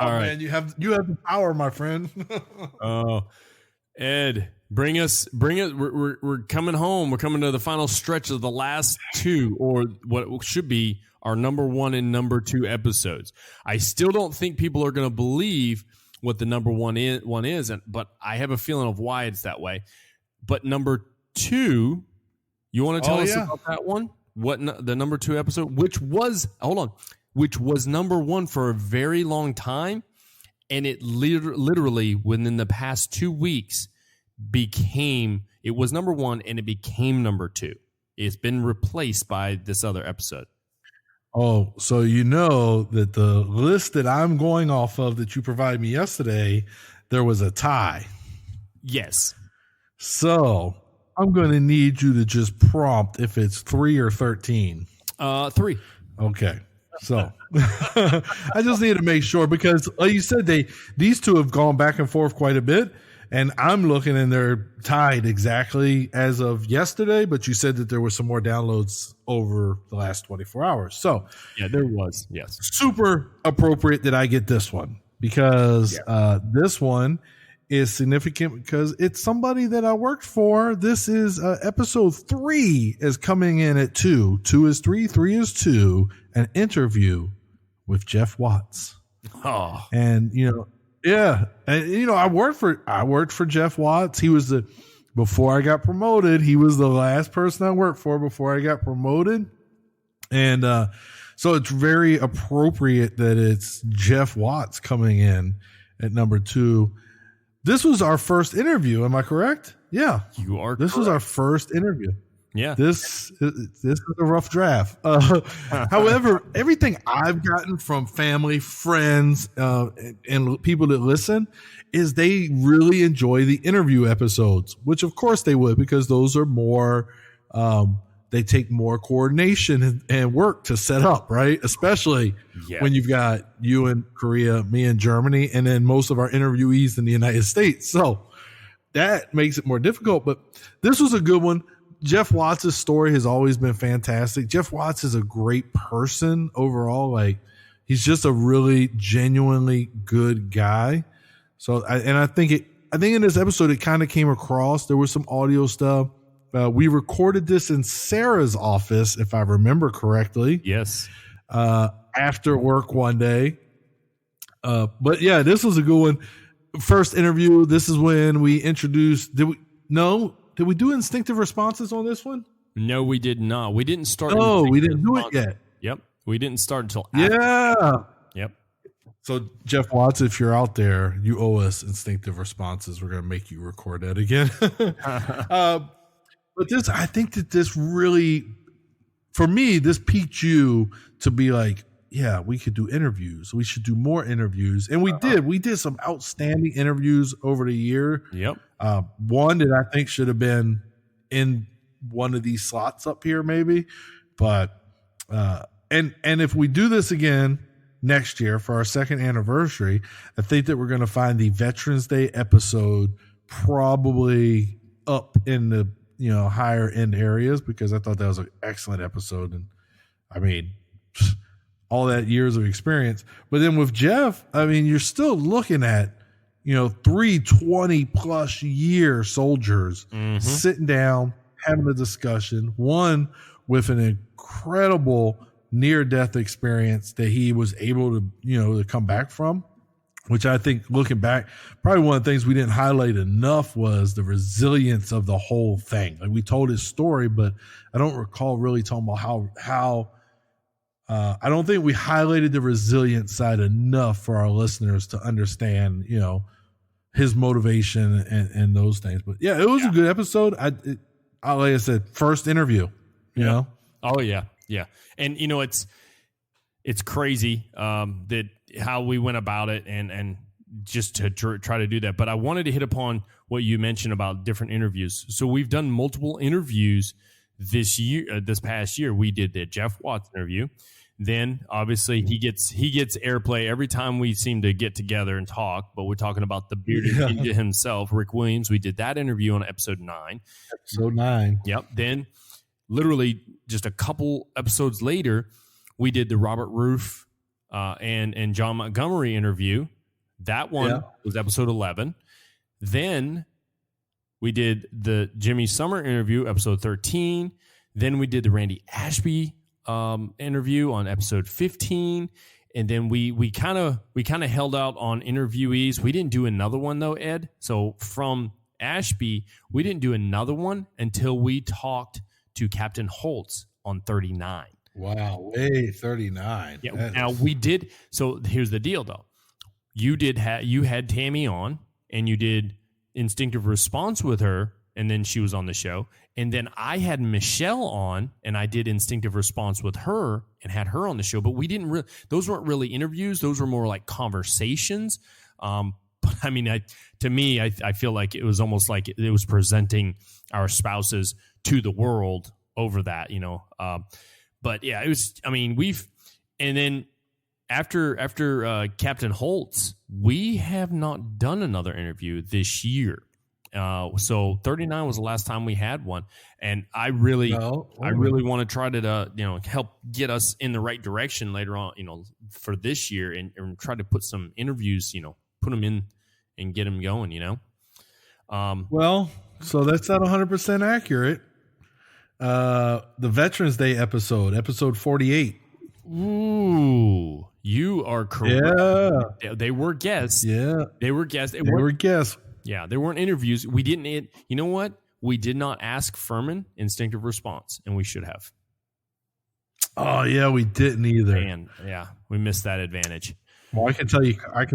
Speaker 2: right.
Speaker 3: Man, you have the power, my friend.
Speaker 2: Oh, Ed, bring us. We're coming home. We're coming to the final stretch of the last 2, or what should be our number 1 and number 2 episodes. I still don't think people are going to believe what the number one is, but I have a feeling of why it's that way. But number 2, you want to tell us about that one? What the number 2 episode, which was number 1 for a very long time, and it literally within the past 2 weeks it was number 1 and it became number 2. It's been replaced by this other episode.
Speaker 3: Oh, so that the list that I'm going off of that you provided me yesterday, there was a tie.
Speaker 2: Yes.
Speaker 3: So I'm going to need you to just prompt if it's 3 or 13.
Speaker 2: 3.
Speaker 3: Okay. So I just need to make sure, because like you said, these two have gone back and forth quite a bit, and I'm looking and they're tied exactly as of yesterday, but you said that there were some more downloads over the last 24 hours. So
Speaker 2: yeah, there was. Yes.
Speaker 3: Super appropriate that I get this one, because this one is significant because it's somebody that I worked for. This is episode 3 is coming in at 2. 2 is 3, 3 is 2. An interview with Jeff Watts.
Speaker 2: Oh,
Speaker 3: and I worked for Jeff Watts. He was before I got promoted, he was the last person I worked for before I got promoted. And so it's very appropriate that it's Jeff Watts coming in at number 2. This was our first interview. Am I correct? Yeah.
Speaker 2: You are.
Speaker 3: This was our first interview.
Speaker 2: Yeah.
Speaker 3: This is a rough draft. However, everything I've gotten from family, friends, and people that listen is they really enjoy the interview episodes, which of course they would, because those are more, they take more coordination and work to set up, right? Especially when you've got you in Korea, me in Germany, and then most of our interviewees in the United States. So that makes it more difficult. But this was a good one. Jeff Watts' story has always been fantastic. Jeff Watts is a great person overall. Like, he's just a really genuinely good guy. So, I think in this episode, it kind of came across. There was some audio stuff. We recorded this in Sarah's office, if I remember correctly.
Speaker 2: Yes.
Speaker 3: After work one day. But yeah, this was a good one. First interview. This is when we introduced. Did we do instinctive responses on this one?
Speaker 2: No, we did not. We didn't start.
Speaker 3: No, we didn't do it yet.
Speaker 2: Yep. We didn't start until after.
Speaker 3: Yeah.
Speaker 2: Yep.
Speaker 3: So Jeff Watts, if you're out there, you owe us instinctive responses. We're going to make you record that again. But this, I think that this really, for me, this piqued you to be like, yeah, we could do interviews. We should do more interviews. And we did. We did some outstanding interviews over the year.
Speaker 2: Yep.
Speaker 3: One that I think should have been in one of these slots up here, maybe. But and if we do this again next year for our second anniversary, I think that we're going to find the Veterans Day episode probably up in the higher end areas, because I thought that was an excellent episode. And I mean, all that years of experience. But then with Jeff, I mean, you're still looking at 3 20+ year soldiers sitting down, having a discussion, one with an incredible near-death experience that he was able to, to come back from, which I think, looking back, probably one of the things we didn't highlight enough was the resilience of the whole thing. Like, we told his story, but I don't recall really talking about how I don't think we highlighted the resilient side enough for our listeners to understand, his motivation and those things. But yeah, it was a good episode. Like I said, first interview, you know?
Speaker 2: Oh yeah. Yeah. And it's crazy, that how we went about it and just to try to do that. But I wanted to hit upon what you mentioned about different interviews. So we've done multiple interviews this past year. We did the Jeff Watts interview. Then obviously he gets airplay every time we seem to get together and talk, but we're talking about the bearded ninja himself, Rick Williams. We did that interview on episode 9.
Speaker 3: Episode 9.
Speaker 2: Yep. Then literally just a couple episodes later, we did the Robert Roof and John Montgomery interview. That one was episode 11. Then we did the Jimmy Summer interview, episode 13. Then we did the Randy Ashby interview on episode 15, and then we kind of held out on interviewees. We didn't do another one though, Ed. So from Ashby, we didn't do another one until we talked to Captain Holtz on 39.
Speaker 3: Wow, way 39.
Speaker 2: Yeah. Now we did. So here's the deal, though. You had Tammy on, and you did Instinctive Response with her, and then she was on the show. And then I had Michelle on, and I did Instinctive Response with her and had her on the show. But we didn't those weren't really interviews. Those were more like conversations. But I mean, to me, I feel like it was almost like it was presenting our spouses to the world over that, But yeah, it was. I mean, and then after Captain Holtz, we have not done another interview this year. So 39 was the last time we had one, and I really want to try to help get us in the right direction later on, for this year, and try to put some interviews, put them in and get them going,
Speaker 3: Well, so that's not 100% accurate. The Veterans Day episode 48.
Speaker 2: Ooh, you are correct. Yeah, they were guests.
Speaker 3: Yeah,
Speaker 2: they were guests.
Speaker 3: They were guests.
Speaker 2: Yeah, there weren't interviews. We didn't. You know what? We did not ask Furman Instinctive Response, and we should have.
Speaker 3: Oh yeah, we didn't either.
Speaker 2: And yeah, we missed that advantage.
Speaker 3: Well, I can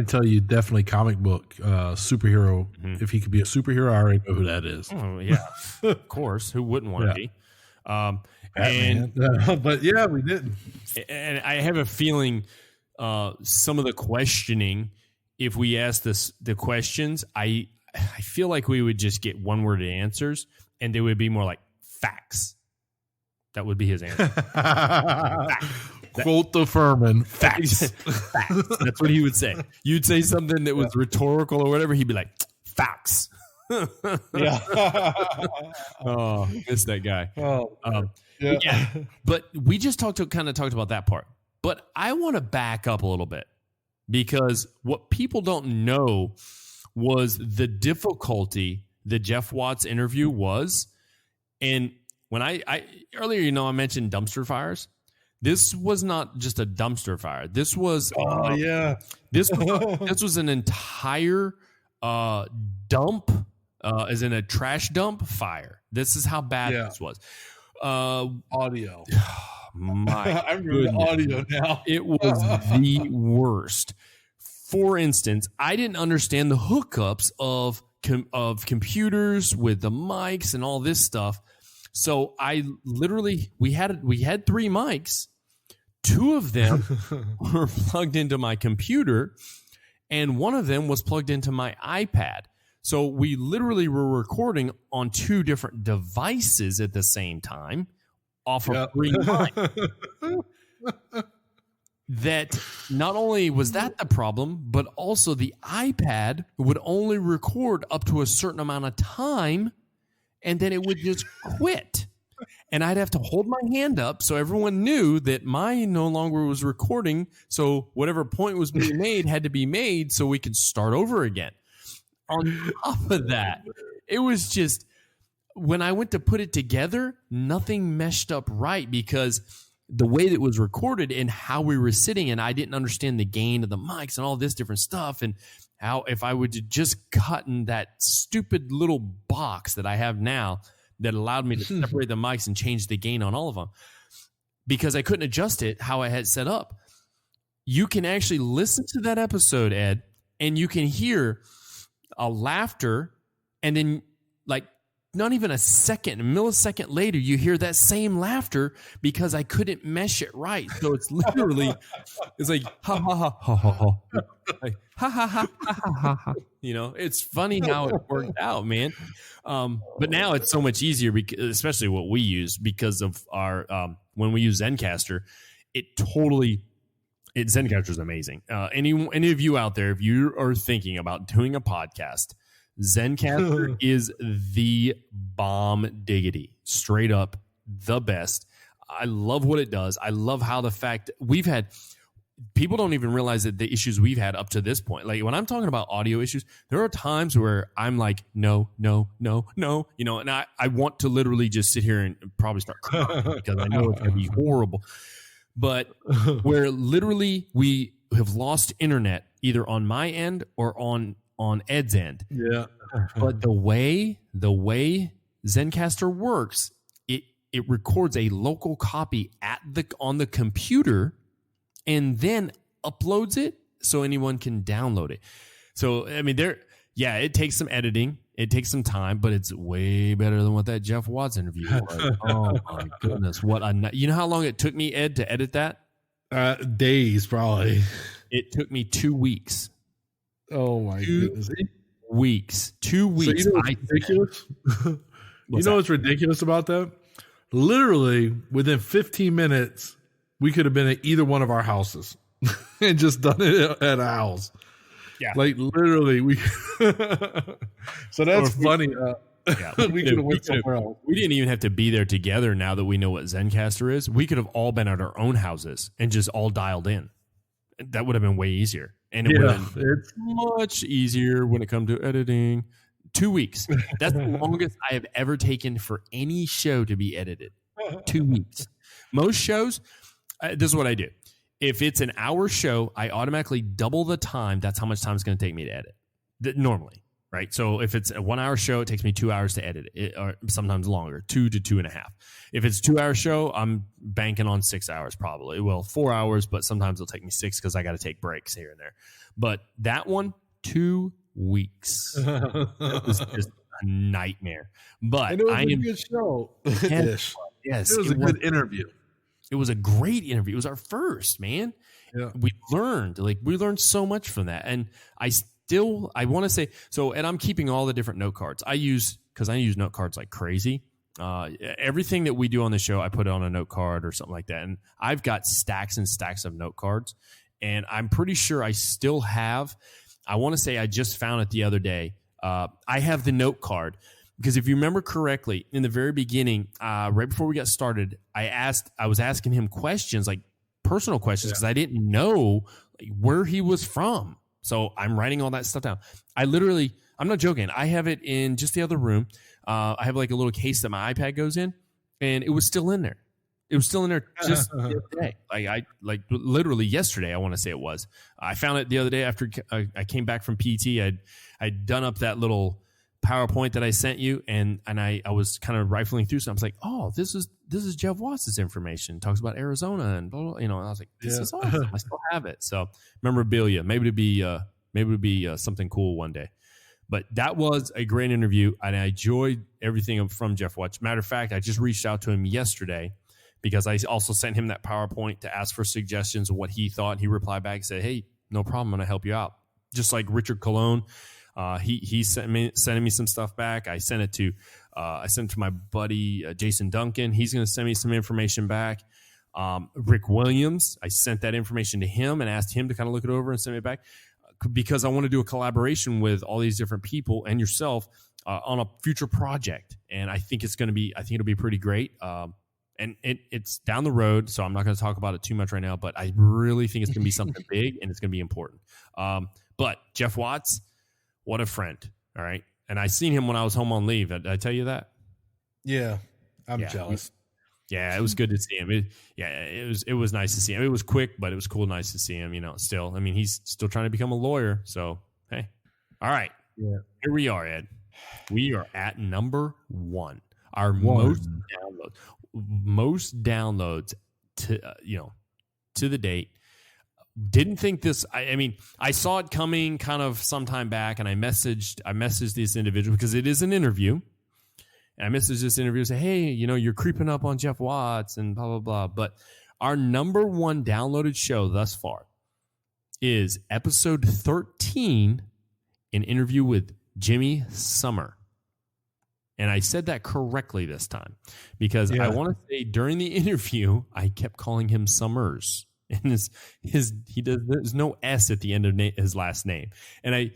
Speaker 3: tell you, definitely comic book superhero. Mm-hmm. If he could be a superhero, I already know who that is.
Speaker 2: Oh yeah, of course. Who wouldn't want to be?
Speaker 3: But yeah, we didn't.
Speaker 2: And I have a feeling some of the questioning, if we asked the questions, I feel like we would just get one-word answers, and they would be more like facts. That would be his answer.
Speaker 3: Quote the Furman. Facts.
Speaker 2: Facts. That's what he would say. You'd say something that was rhetorical or whatever. He'd be like, facts.
Speaker 3: Yeah.
Speaker 2: Oh, miss that guy.
Speaker 3: Oh,
Speaker 2: yeah. But we just talked about that part. But I want to back up a little bit, because what people don't know was the difficulty the Jeff Watts interview was. And when I earlier, I mentioned dumpster fires. This was not just a dumpster fire. This was this was an entire dump, as in a trash dump fire. This is how bad this was.
Speaker 3: Audio.
Speaker 2: I'm
Speaker 3: reading audio now.
Speaker 2: It was the worst. For instance, I didn't understand the hookups of computers with the mics and all this stuff. So we had 3 mics. 2 of them were plugged into my computer, and 1 of them was plugged into my iPad. So we literally were recording on 2 different devices at the same time off of 3 mics. That not only was that the problem, but also the iPad would only record up to a certain amount of time, and then it would just quit. And I'd have to hold my hand up so everyone knew that mine no longer was recording. So whatever point was being made had to be made so we could start over again. On top of that, it was just, when I went to put it together, nothing meshed up right, because the way that it was recorded and how we were sitting, and I didn't understand the gain of the mics and all this different stuff, and how if I would have just cut in that stupid little box that I have now that allowed me to separate the mics and change the gain on all of them, because I couldn't adjust it how I had set up. You can actually listen to that episode, Ed, and you can hear a laughter, and then not even a millisecond later, you hear that same laughter because I couldn't mesh it right. So it's literally, it's like, ha, ha, ha, ha, ha, ha. Like, ha, ha, ha, ha, ha, ha. It's funny how it worked out, man. But now it's so much easier, especially what we use, because of our, when we use Zencastr, Zencastr is amazing. Any of you out there, if you are thinking about doing a podcast, Zencastr is the bomb diggity. Straight up the best. I love what it does. I love how the fact people don't even realize that the issues we've had up to this point. Like when I'm talking about audio issues, there are times where I'm like, no, and I want to literally just sit here and probably start crying because I know it's going to be horrible. But where literally we have lost internet either on my end or on Ed's end.
Speaker 3: Yeah.
Speaker 2: But the way Zencastr works, it records a local copy on the computer and then uploads it so anyone can download it. So I mean, it takes some editing, it takes some time, but it's way better than what that Jeff Watts interview was. Oh my goodness, you know how long it took me, Ed, to edit that?
Speaker 3: Days, probably.
Speaker 2: It took me 2 weeks.
Speaker 3: Oh my goodness.
Speaker 2: 2 weeks. 2 weeks.
Speaker 3: So what's ridiculous? What's ridiculous about that? Literally, within 15 minutes, we could have been at either one of our houses and just done it at a house.
Speaker 2: Yeah.
Speaker 3: Like literally, so that's funny. We could have went somewhere else.
Speaker 2: We didn't even have to be there together now that we know what Zencastr is. We could have all been at our own houses and just all dialed in. That would have been way easier. And it would have been much easier when it comes to editing. 2 weeks. That's the longest I have ever taken for any show to be edited. 2 weeks. Most shows, this is what I do. If it's an hour show, I automatically double the time. That's how much time it's going to take me to edit. Normally, right? So if it's a 1 hour show, it takes me 2 hours to edit it, or sometimes longer, 2 to 2.5. If it's a 2 hour show, I'm banking on 6 hours probably. Well, 4 hours, but sometimes it'll take me 6 because I got to take breaks here and there. But that one, 2 weeks. It was just a nightmare. But
Speaker 3: and it was a good show.
Speaker 2: Yes,
Speaker 3: it was a good interview.
Speaker 2: It was a great interview. It was our first, man.
Speaker 3: Yeah.
Speaker 2: We learned so much from that. And I want to say, so, and I'm keeping all the different note cards. Because I use note cards like crazy. Everything that we do on the show, I put it on a note card or something like that. And I've got stacks and stacks of note cards. And I'm pretty sure I still have, I want to say I just found it the other day. I have the note card because if you remember correctly, in the very beginning, right before we got started, I was asking him questions, like personal questions, because I didn't know where he was from. So I'm writing all that stuff down. I'm not joking. I have it in just the other room. I have like a little case that my iPad goes in, and it was still in there. It was still in there just the other day. Like literally yesterday, I want to say it was. I found it the other day after I came back from PT. I'd done up that little PowerPoint that I sent you, and I was kind of rifling through. So I was like, oh, this is Jeff Watts' information. Talks about Arizona and blah, blah, and I was like, this is awesome. I still have it. So memorabilia, maybe to be something cool one day. But that was a great interview, and I enjoyed everything from Jeff Watts. Matter of fact, I just reached out to him yesterday because I also sent him that PowerPoint to ask for suggestions of what he thought. He replied back and said, hey, no problem. I'm going to help you out. Just like Richard Colon, he sending me some stuff back. I sent it to my buddy Jason Duncan. He's going to send me some information back. Rick Williams, I sent that information to him and asked him to kind of look it over and send it back, because I want to do a collaboration with all these different people and yourself on a future project. And I think it'll be pretty great. And it's down the road, so I'm not going to talk about it too much right now, but I really think it's going to be something big and it's going to be important. But Jeff Watts, what a friend. All right. And I seen him when I was home on leave. Did I tell you that?
Speaker 3: Yeah. I'm jealous.
Speaker 2: Yeah, it was good to see him. It was nice to see him. It was quick, but it was cool, nice to see him. Still, I mean, he's still trying to become a lawyer. So, hey, all right, Here we are, Ed. We are at number 1. Our most downloads to the date. Didn't think this. I mean, I saw it coming kind of some time back, and I messaged this individual because it is an interview. And I messaged this interview and say, hey, you're creeping up on Jeff Watts and blah, blah, blah. But our number 1 downloaded show thus far is episode 13, an interview with Jimmy Summer. And I said that correctly this time because I want to say during the interview, I kept calling him Summers. And there's no S at the end of his last name. And as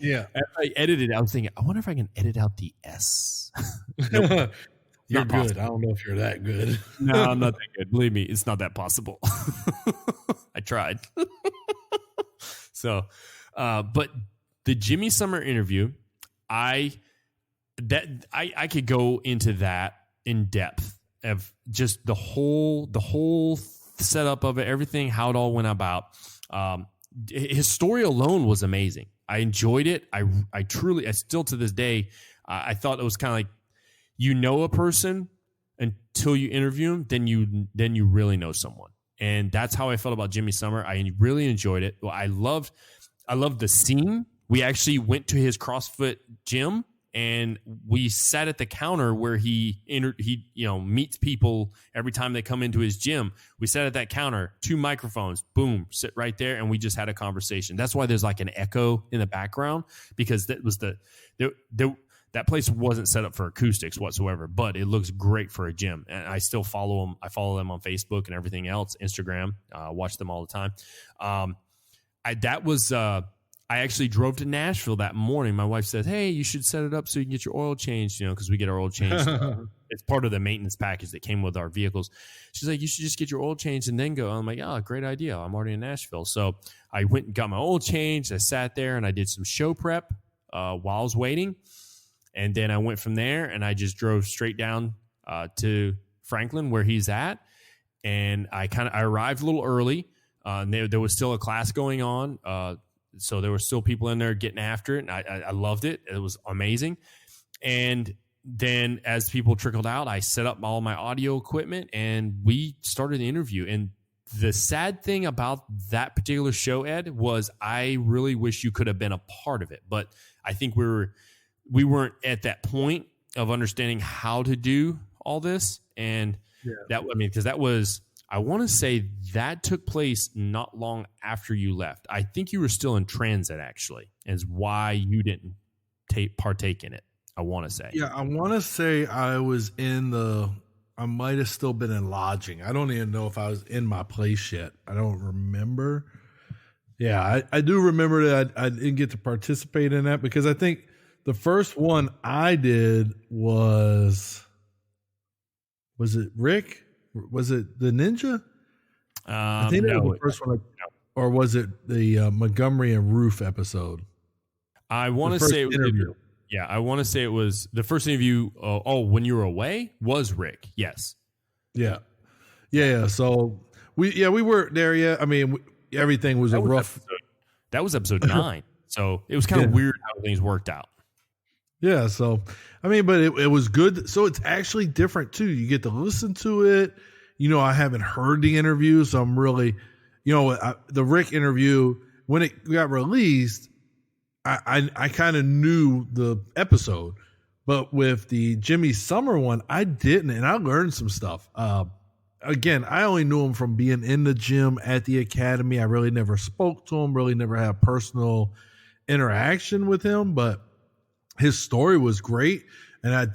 Speaker 2: I edited, I was thinking, I wonder if I can edit out the S.
Speaker 3: Nope. You're good. Possible. I don't know if you're that good.
Speaker 2: No, I'm not that good. Believe me, it's not that possible. I tried. So, but the Jimmy Summer interview, I could go into that in depth of just the whole setup of it, everything, how it all went about. His story alone was amazing. I enjoyed it. I truly, still to this day, I thought it was kind of like, a person until you interview him, then you really know someone. And that's how I felt about Jimmy Summer. I really enjoyed it. Well, I loved the scene. We actually went to his CrossFit gym, and we sat at the counter where he meets people every time they come into his gym. We sat at that counter, 2 microphones, boom, sit right there, and we just had a conversation. That's why there's like an echo in the background, because that was that place wasn't set up for acoustics whatsoever, but it looks great for a gym. And I still follow them. I follow them on Facebook and everything else, Instagram. Watch them all the time. I actually drove to Nashville that morning. My wife said, hey, you should set it up so you can get your oil changed, because we get our oil changed. It's part of the maintenance package that came with our vehicles. She's like, you should just get your oil changed and then go. I'm like, oh, great idea. I'm already in Nashville. So I went and got my oil changed. I sat there and I did some show prep while I was waiting. And then I went from there and I just drove straight down to Franklin where he's at. And I arrived a little early. There was still a class going on. So there were still people in there getting after it, and I loved it. It was amazing. And then as people trickled out, I set up all my audio equipment, and we started the interview. And the sad thing about that particular show, Ed, was I really wish you could have been a part of it. But I think we weren't at that point of understanding how to do all this. And because that was... I want to say that took place not long after you left. I think you were still in transit, actually, is why you didn't partake in it. I want to say.
Speaker 3: Yeah, I want to say I might have still been in lodging. I don't even know if I was in my place yet. I don't remember. Yeah, I do remember that I didn't get to participate in that because I think the first one I did was it Rick? Was it the Ninja? I think that was the first one. Or was it the Montgomery and Roof episode?
Speaker 2: I want to say it was interview. Yeah, I want to say it was the first interview. When you were away was Rick. Yes.
Speaker 3: Yeah. So we weren't there yet. I mean, everything was rough.
Speaker 2: That was episode 9. So it was kind of weird how things worked out.
Speaker 3: Yeah. So, I mean, but it was good. So it's actually different too. You get to listen to it. I haven't heard the interview, so I'm really, the Rick interview, when it got released, I kind of knew the episode, but with the Jimmy Summer one, I didn't, and I learned some stuff. Again, I only knew him from being in the gym at the academy. I really never spoke to him, really never had personal interaction with him, but his story was great. And I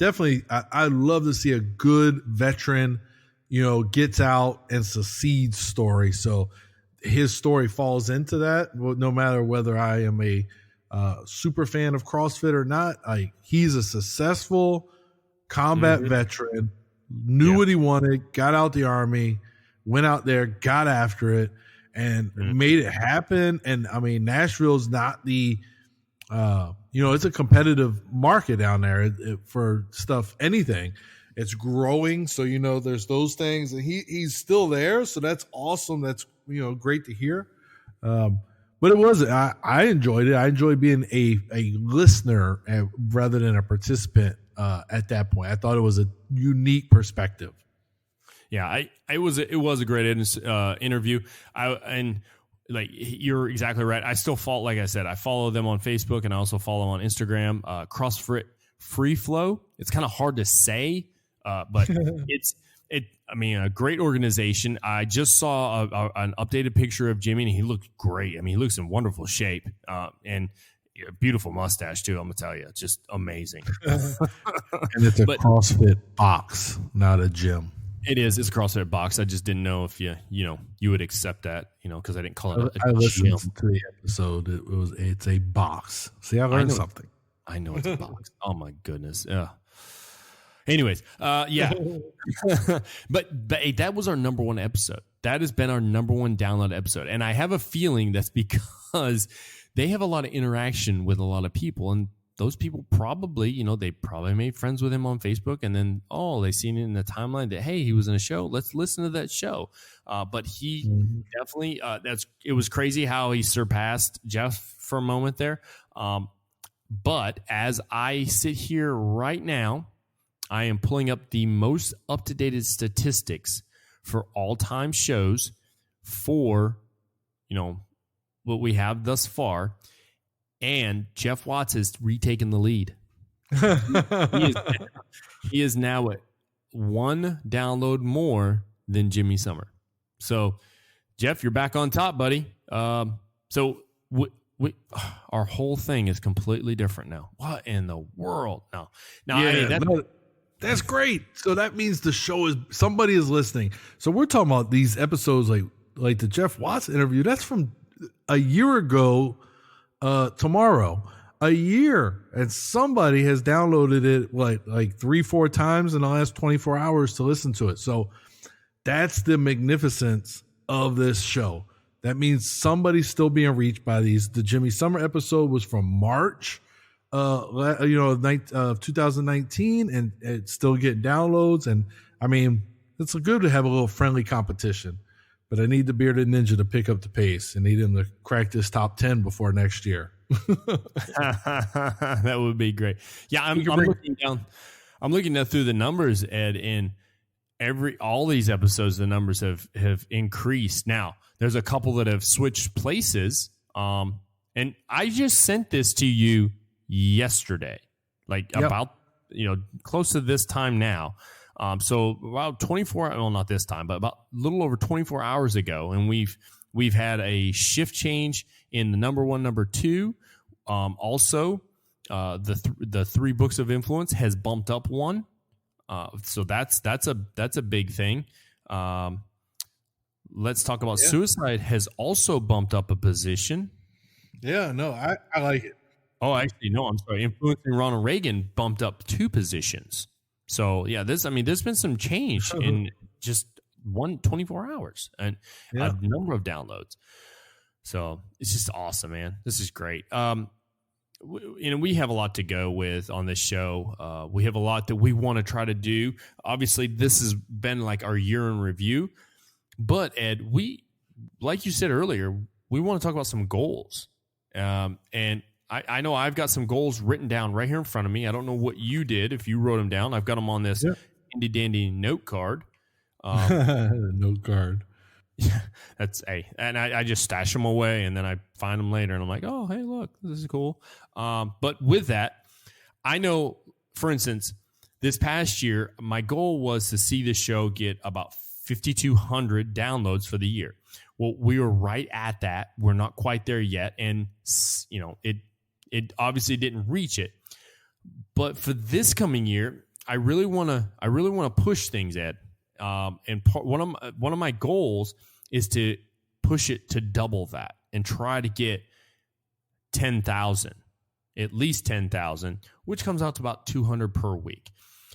Speaker 3: love to see a good veteran, gets out and succeeds story. So his story falls into that, no matter whether I am a super fan of CrossFit or not. He's a successful combat veteran, knew what he wanted, got out the Army, went out there, got after it, and made it happen. And I mean, Nashville's not the, it's a competitive market down there for stuff, anything. It's growing. So, there's those things, and he's still there. So that's awesome. That's, great to hear. But it was, I enjoyed it. I enjoyed being a listener rather than a participant at that point. I thought it was a unique perspective.
Speaker 2: Yeah, it was a great interview. You're exactly right. I still follow, like I said, I follow them on Facebook, and I also follow on Instagram. CrossFit Free Flow. It's kind of hard to say, but a great organization. I just saw an updated picture of Jimmy, and he looked great. I mean, he looks in wonderful shape, and a beautiful mustache too. I'm gonna tell you, just amazing.
Speaker 3: And it's a CrossFit box, not a gym.
Speaker 2: It is. It's a CrossFit box. I just didn't know if you would accept that, because I didn't call it a
Speaker 3: I listened to the episode. It's a box. See, I learned something.
Speaker 2: I know it's a box. Oh my goodness. Yeah. Anyways, yeah. but hey, that was our number one episode. That has been our number one download episode. And I have a feeling that's because they have a lot of interaction with a lot of people. And those people probably, they probably made friends with him on Facebook. And then, they seen it in the timeline that, hey, he was in a show. Let's listen to that show. But he definitely, it was crazy how he surpassed Jeff for a moment there. But as I sit here right now, I am pulling up the most up-to-date statistics for all-time shows for, what we have thus far. And Jeff Watts has retaken the lead. He is now at one download more than Jimmy Summer. So, Jeff, you're back on top, buddy. So our whole thing is completely different now. What in the world? No.
Speaker 3: That's great. So that means the show somebody is listening. So we're talking about these episodes like the Jeff Watts interview. That's from a year ago. Tomorrow, a year, and somebody has downloaded it like 3-4 times in the last 24 hours to listen to it. So that's the magnificence of this show. That means somebody's still being reached by these. The Jimmy Summer episode was from March, 2019, and it's still getting downloads. And I mean, it's good to have a little friendly competition. But I need the Bearded Ninja to pick up the pace and need him to crack this top 10 before next year.
Speaker 2: That would be great. Yeah, I'm looking down. I'm looking down through the numbers, Ed, and all these episodes, the numbers have increased. Now, there's a couple that have switched places. And I just sent this to you yesterday, about close to this time now. So about 24, well, not this time, but about a little over 24 hours ago. And we've had a shift change in the number one, number two. Also, the 3 books of influence has bumped up one. So that's a big thing. Let's talk about suicide has also bumped up a position.
Speaker 3: Yeah, no, I like it.
Speaker 2: Oh, actually, no, I'm sorry. Influencing Ronald Reagan bumped up 2 positions. So yeah, there's been some change in just 24 hours and a number of downloads. So it's just awesome, man. This is great. We have a lot to go with on this show. We have a lot that we want to try to do. Obviously, this has been like our year in review. But Ed, like you said earlier, we want to talk about some goals. And I know I've got some goals written down right here in front of me. I don't know what you did, if you wrote them down. I've got them on this handy dandy note card.
Speaker 3: Note card.
Speaker 2: Yeah, and I just stash them away, and then I find them later, and I'm like, oh, hey, look, this is cool. But with that, I know, for instance, this past year, my goal was to see the show get about 5,200 downloads for the year. Well, we were right at that. We're not quite there yet, and it obviously didn't reach it. But for this coming year, I really want to push things, Ed. And one of my goals is to push it to double that and try to get 10,000, at least 10,000, which comes out to about 200 per week.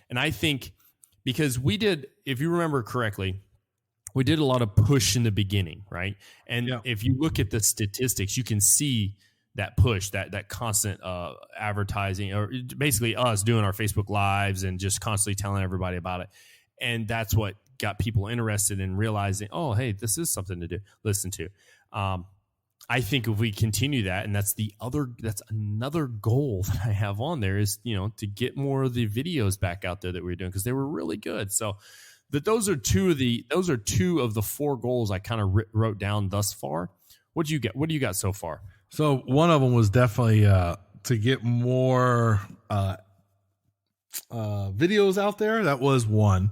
Speaker 2: And I think because we did, if you remember correctly, we did a lot of push in the beginning, right? And if you look at the statistics, you can see that push, that constant advertising, or basically us doing our Facebook Lives and just constantly telling everybody about it. And that's what got people interested in realizing, oh, hey, this is something to listen to. I think if we continue that, and that's another goal that I have on there is, to get more of the videos back out there that we were doing, because they were really good. So those are two of the 4 goals I kind of wrote down thus far. What do you get? What do you got so far?
Speaker 3: So one of them was definitely to get more videos out there. That was one.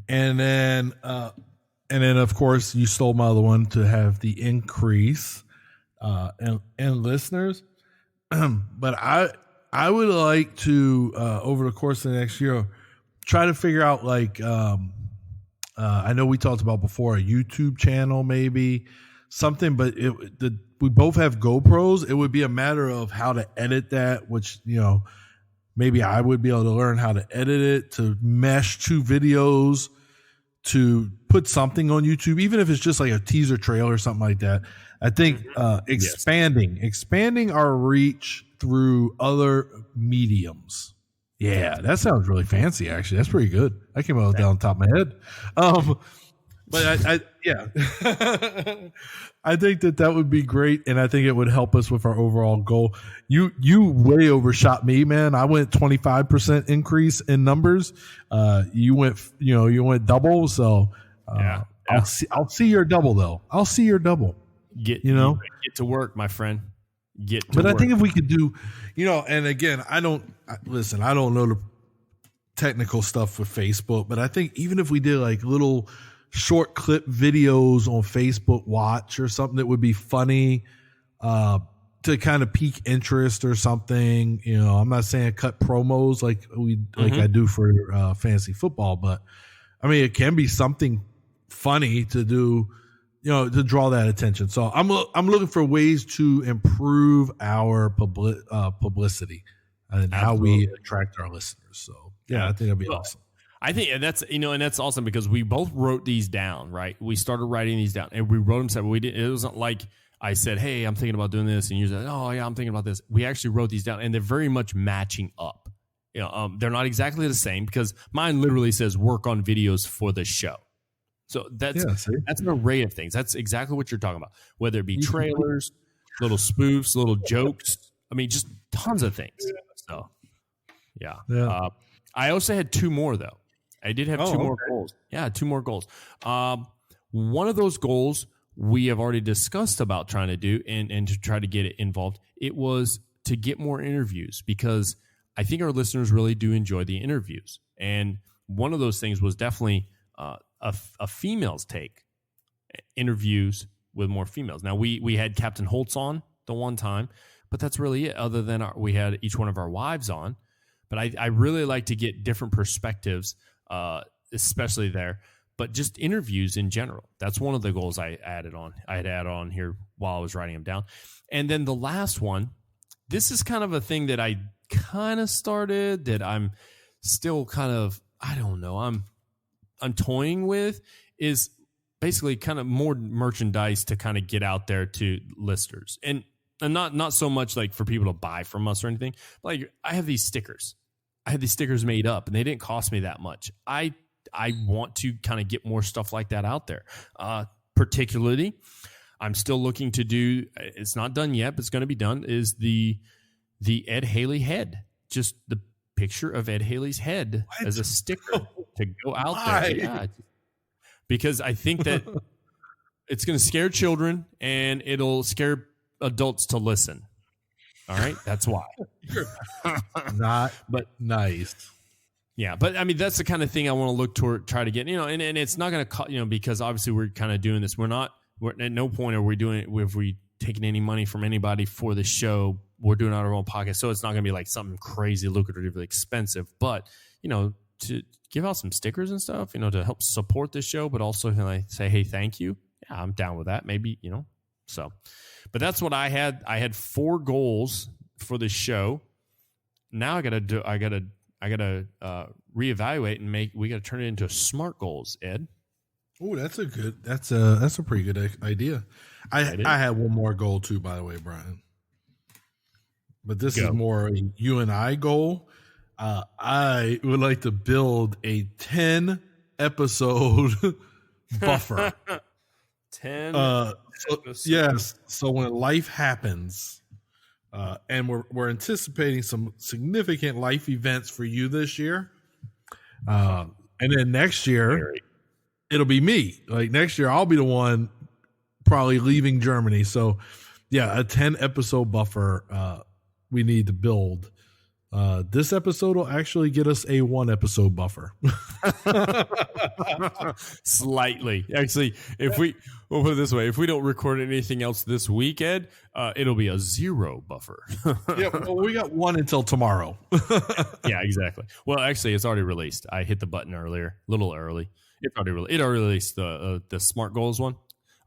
Speaker 3: And then of course you stole my other one, to have the increase in listeners. But I would like to over the course of the next year try to figure out, like, I know we talked about before, a YouTube channel, maybe something, but we both have GoPros. It would be a matter of how to edit that, which, maybe I would be able to learn how to edit it, to mesh 2 videos, to put something on YouTube, even if it's just like a teaser trailer or something like that. I think expanding our reach through other mediums. Yeah, that sounds really fancy, actually. That's pretty good. I came out down the top of my head. But I think that would be great, and I think it would help us with our overall goal. You way overshot me, man. I went 25% increase in numbers. You went double. So I'll see your double, though. I'll see your double.
Speaker 2: Get to work, my friend. But
Speaker 3: I think if we could do, and again, I don't know the technical stuff with Facebook, but I think even if we did like little short clip videos on Facebook Watch or something that would be funny, to kind of pique interest or something. I'm not saying cut promos like I do for fantasy football, but I mean, it can be something funny to do, to draw that attention. So I'm looking for ways to improve our publicity and how we attract our listeners. So I think that'd be awesome.
Speaker 2: I think, and that's awesome, because we both wrote these down, right? We started writing these down, and we wrote them separately. It wasn't like I said, hey, I'm thinking about doing this, and you said, oh yeah, I'm thinking about this. We actually wrote these down, and they're very much matching up. They're not exactly the same, because mine literally says work on videos for the show. So that's an array of things. That's exactly what you're talking about. Whether it be trailers, little spoofs, little jokes. I mean, just tons of things. So, yeah. I also had 2 more, though. I did have 2 more goals. Yeah, 2 more goals. One of those goals we have already discussed about trying to do, and to try to get it involved. It was to get more interviews, because I think our listeners really do enjoy the interviews. And one of those things was definitely a female's take, interviews with more females. Now, we had Captain Holtz on the one time, but that's really it. Other than we had each one of our wives on, but I really like to get different perspectives, especially there. But just interviews in general. That's one of the goals I had added on here while I was writing them down. And then the last one, this is kind of a thing that I kind of started that I'm still kind of, I don't know, I'm toying with, is basically kind of more merchandise to kind of get out there to listeners. And not so much like for people to buy from us or anything. Like I have these stickers. I had these stickers made up and they didn't cost me that much. I want to kind of get more stuff like that out there. Particularly, I'm still looking to do, it's not done yet, but it's going to be done, is the Ed Haley head. Just the picture of Ed Haley's head as a sticker to go out there. Yeah, because I think that it's going to scare children and it'll scare adults to listen. All right, that's why.
Speaker 3: Not but nice.
Speaker 2: Yeah, but I mean that's the kind of thing I want to look toward, try to get. And it's not going to because obviously we're kind of doing this. We're at no point are we doing it if we taking any money from anybody for the show. We're doing it out of our own pocket, so it's not going to be like something crazy, lucratively expensive. But to give out some stickers and stuff, to help support the show, but also say, hey, thank you. Yeah, I'm down with that. Maybe so. But that's what I had. I had 4 goals for the show. Now I gotta reevaluate and we gotta turn it into SMART goals, Ed.
Speaker 3: Oh, that's a pretty good idea. I had one more goal too, by the way, Brian. But this is more a you and I goal. I would like to build a 10 episode buffer.
Speaker 2: 10
Speaker 3: yes. So when life happens, and we're anticipating some significant life events for you this year. And then next year, it'll be me. Like next year, I'll be the one probably leaving Germany. So yeah, a 10 episode buffer we need to build. This episode will actually get us a 1 episode buffer.
Speaker 2: Slightly. Actually, we'll put it this way, if we don't record anything else this week, Ed, it'll be a 0 buffer.
Speaker 3: Yeah, well, we got 1 until tomorrow.
Speaker 2: Yeah, exactly. Well, actually, it's already released. I hit the button earlier, a little early. It already released the SMART goals one.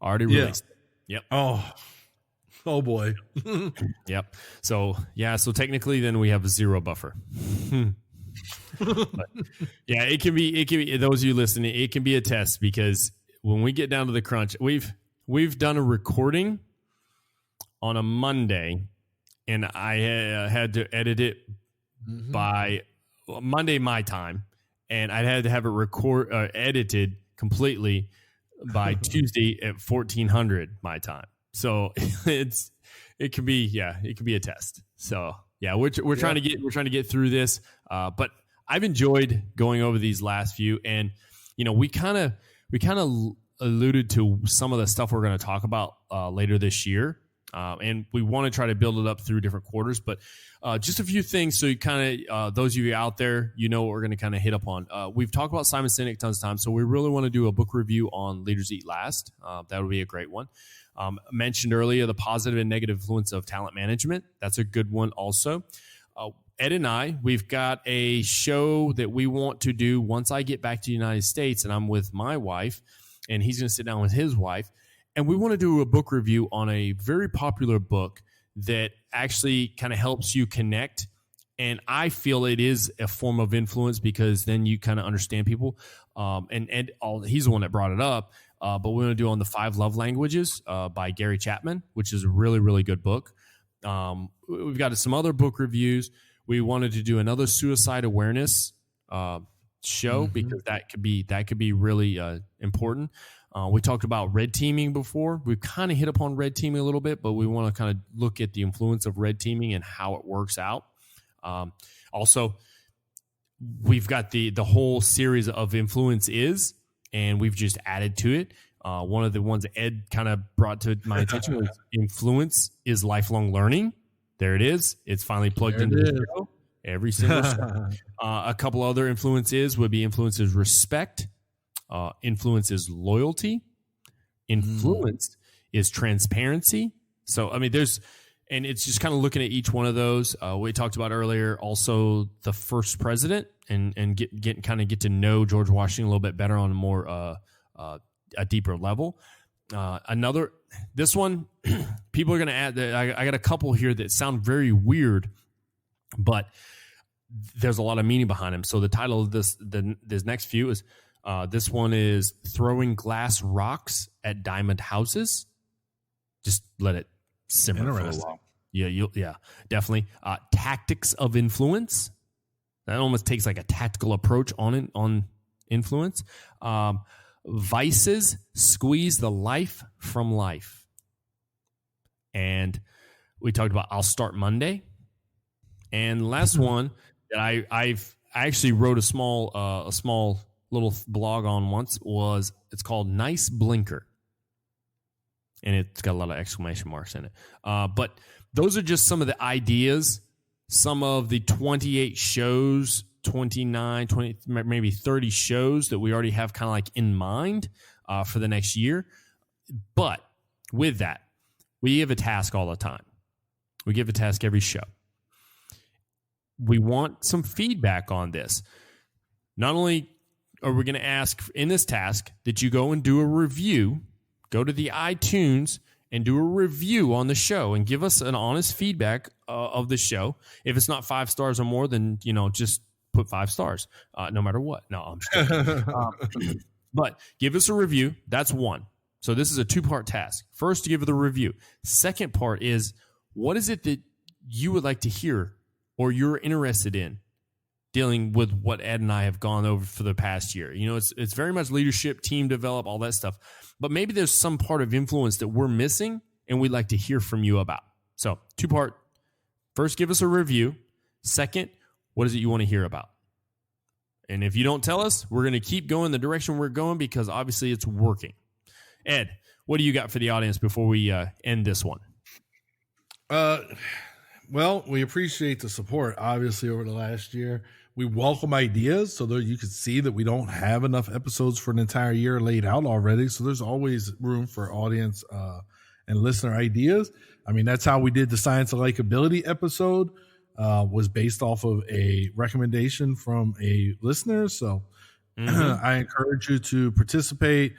Speaker 2: Already released.
Speaker 3: Yeah. Yep. Oh boy.
Speaker 2: Yep. So technically then we have a 0 buffer. But, yeah, it can be those of you listening, it can be a test because when we get down to the crunch, we've done a recording on a Monday and I had to edit it by Monday my time, and I had to have it edited completely by Tuesday at 1400 my time. So it can be a test. So yeah, we're trying to get through this. But I've enjoyed going over these last few, and we kind of alluded to some of the stuff we're going to talk about later this year. And we want to try to build it up through different quarters, but just a few things. So you kind of, those of you out there, what we're going to kind of hit up on. We've talked about Simon Sinek tons of times. So we really want to do a book review on Leaders Eat Last. That would be a great one. Mentioned earlier, the positive and negative influence of talent management. That's a good one also. Ed and I, we've got a show that we want to do once I get back to the United States and I'm with my wife, and he's going to sit down with his wife. And we want to do a book review on a very popular book that actually kind of helps you connect. And I feel it is a form of influence because then you kind of understand people. He's the one that brought it up. But we're going to do on the 5 love languages by Gary Chapman, which is a really, really good book. We've got some other book reviews. We wanted to do another suicide awareness show because that could be really important. We talked about red teaming before. We've kind of hit upon red teaming a little bit, but we want to kind of look at the influence of red teaming and how it works out. Also, we've got the whole series of Influence Is, and we've just added to it. One of the ones that Ed kind of brought to my attention was Influence Is Lifelong Learning. There it is. It's finally plugged into the show. Every single show. A couple other influences would be Influence Is Respect. Influence is loyalty. Influence is transparency. So, I mean, there's And it's just kind of looking at each one of those. We talked about earlier also the first president and get to know George Washington a little bit better on a more a deeper level. This one, people are going to add that I got a couple here that sound very weird, but there's a lot of meaning behind them. So the title of this next few is this one is Throwing Glass Rocks at Diamond Houses. Just let it simmer for a while. Yeah, definitely. Tactics of Influence. That almost takes like a tactical approach on influence. Vices Squeeze the Life from Life. And we talked about I'll Start Monday. And last one that I actually wrote a small little blog on once it's called Nice Blinker. And it's got a lot of exclamation marks in it. But those are just some of the ideas, some of the 28 shows, 29, 20, maybe 30 shows that we already have kind of like in mind for the next year. But with that, we give a task all the time. We give a task every show. We want some feedback on this. Not only are we going to ask in this task that you go and do a review, go to the iTunes and do a review on the show and give us an honest feedback of the show. If it's not 5 stars or more, then, just put 5 stars, no matter what. No, I'm just kidding. But give us a review. That's one. So this is a 2-part task. First, to give it the review. Second part is, what is it that you would like to hear or you're interested in dealing with what Ed and I have gone over for the past year? It's very much leadership, team develop, all that stuff. But maybe there's some part of influence that we're missing and we'd like to hear from you about. So 2-part. First, give us a review. Second, what is it you want to hear about? And if you don't tell us, we're going to keep going the direction we're going because obviously it's working. Ed, what do you got for the audience before we end this one?
Speaker 3: Well, we appreciate the support, obviously, over the last year. We welcome ideas so that you can see that we don't have enough episodes for an entire year laid out already. So there's always room for audience and listener ideas. I mean, that's how we did the Science of Likability episode, was based off of a recommendation from a listener. So I encourage you to participate,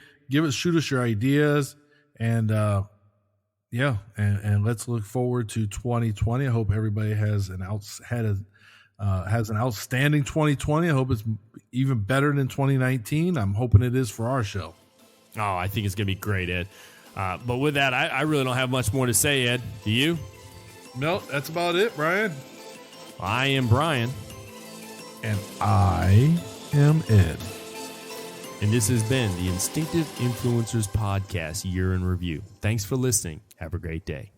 Speaker 3: shoot us your ideas, and and let's look forward to 2020. I hope everybody has an outstanding 2020. I hope it's even better than 2019. I'm hoping it is for our show.
Speaker 2: Oh, I think it's going to be great, Ed. But with that, I really don't have much more to say, Ed. Do you?
Speaker 3: No, that's about it, Brian.
Speaker 2: I am Brian.
Speaker 3: And I am Ed.
Speaker 2: And this has been the Instinctive Influencers Podcast Year in Review. Thanks for listening. Have a great day.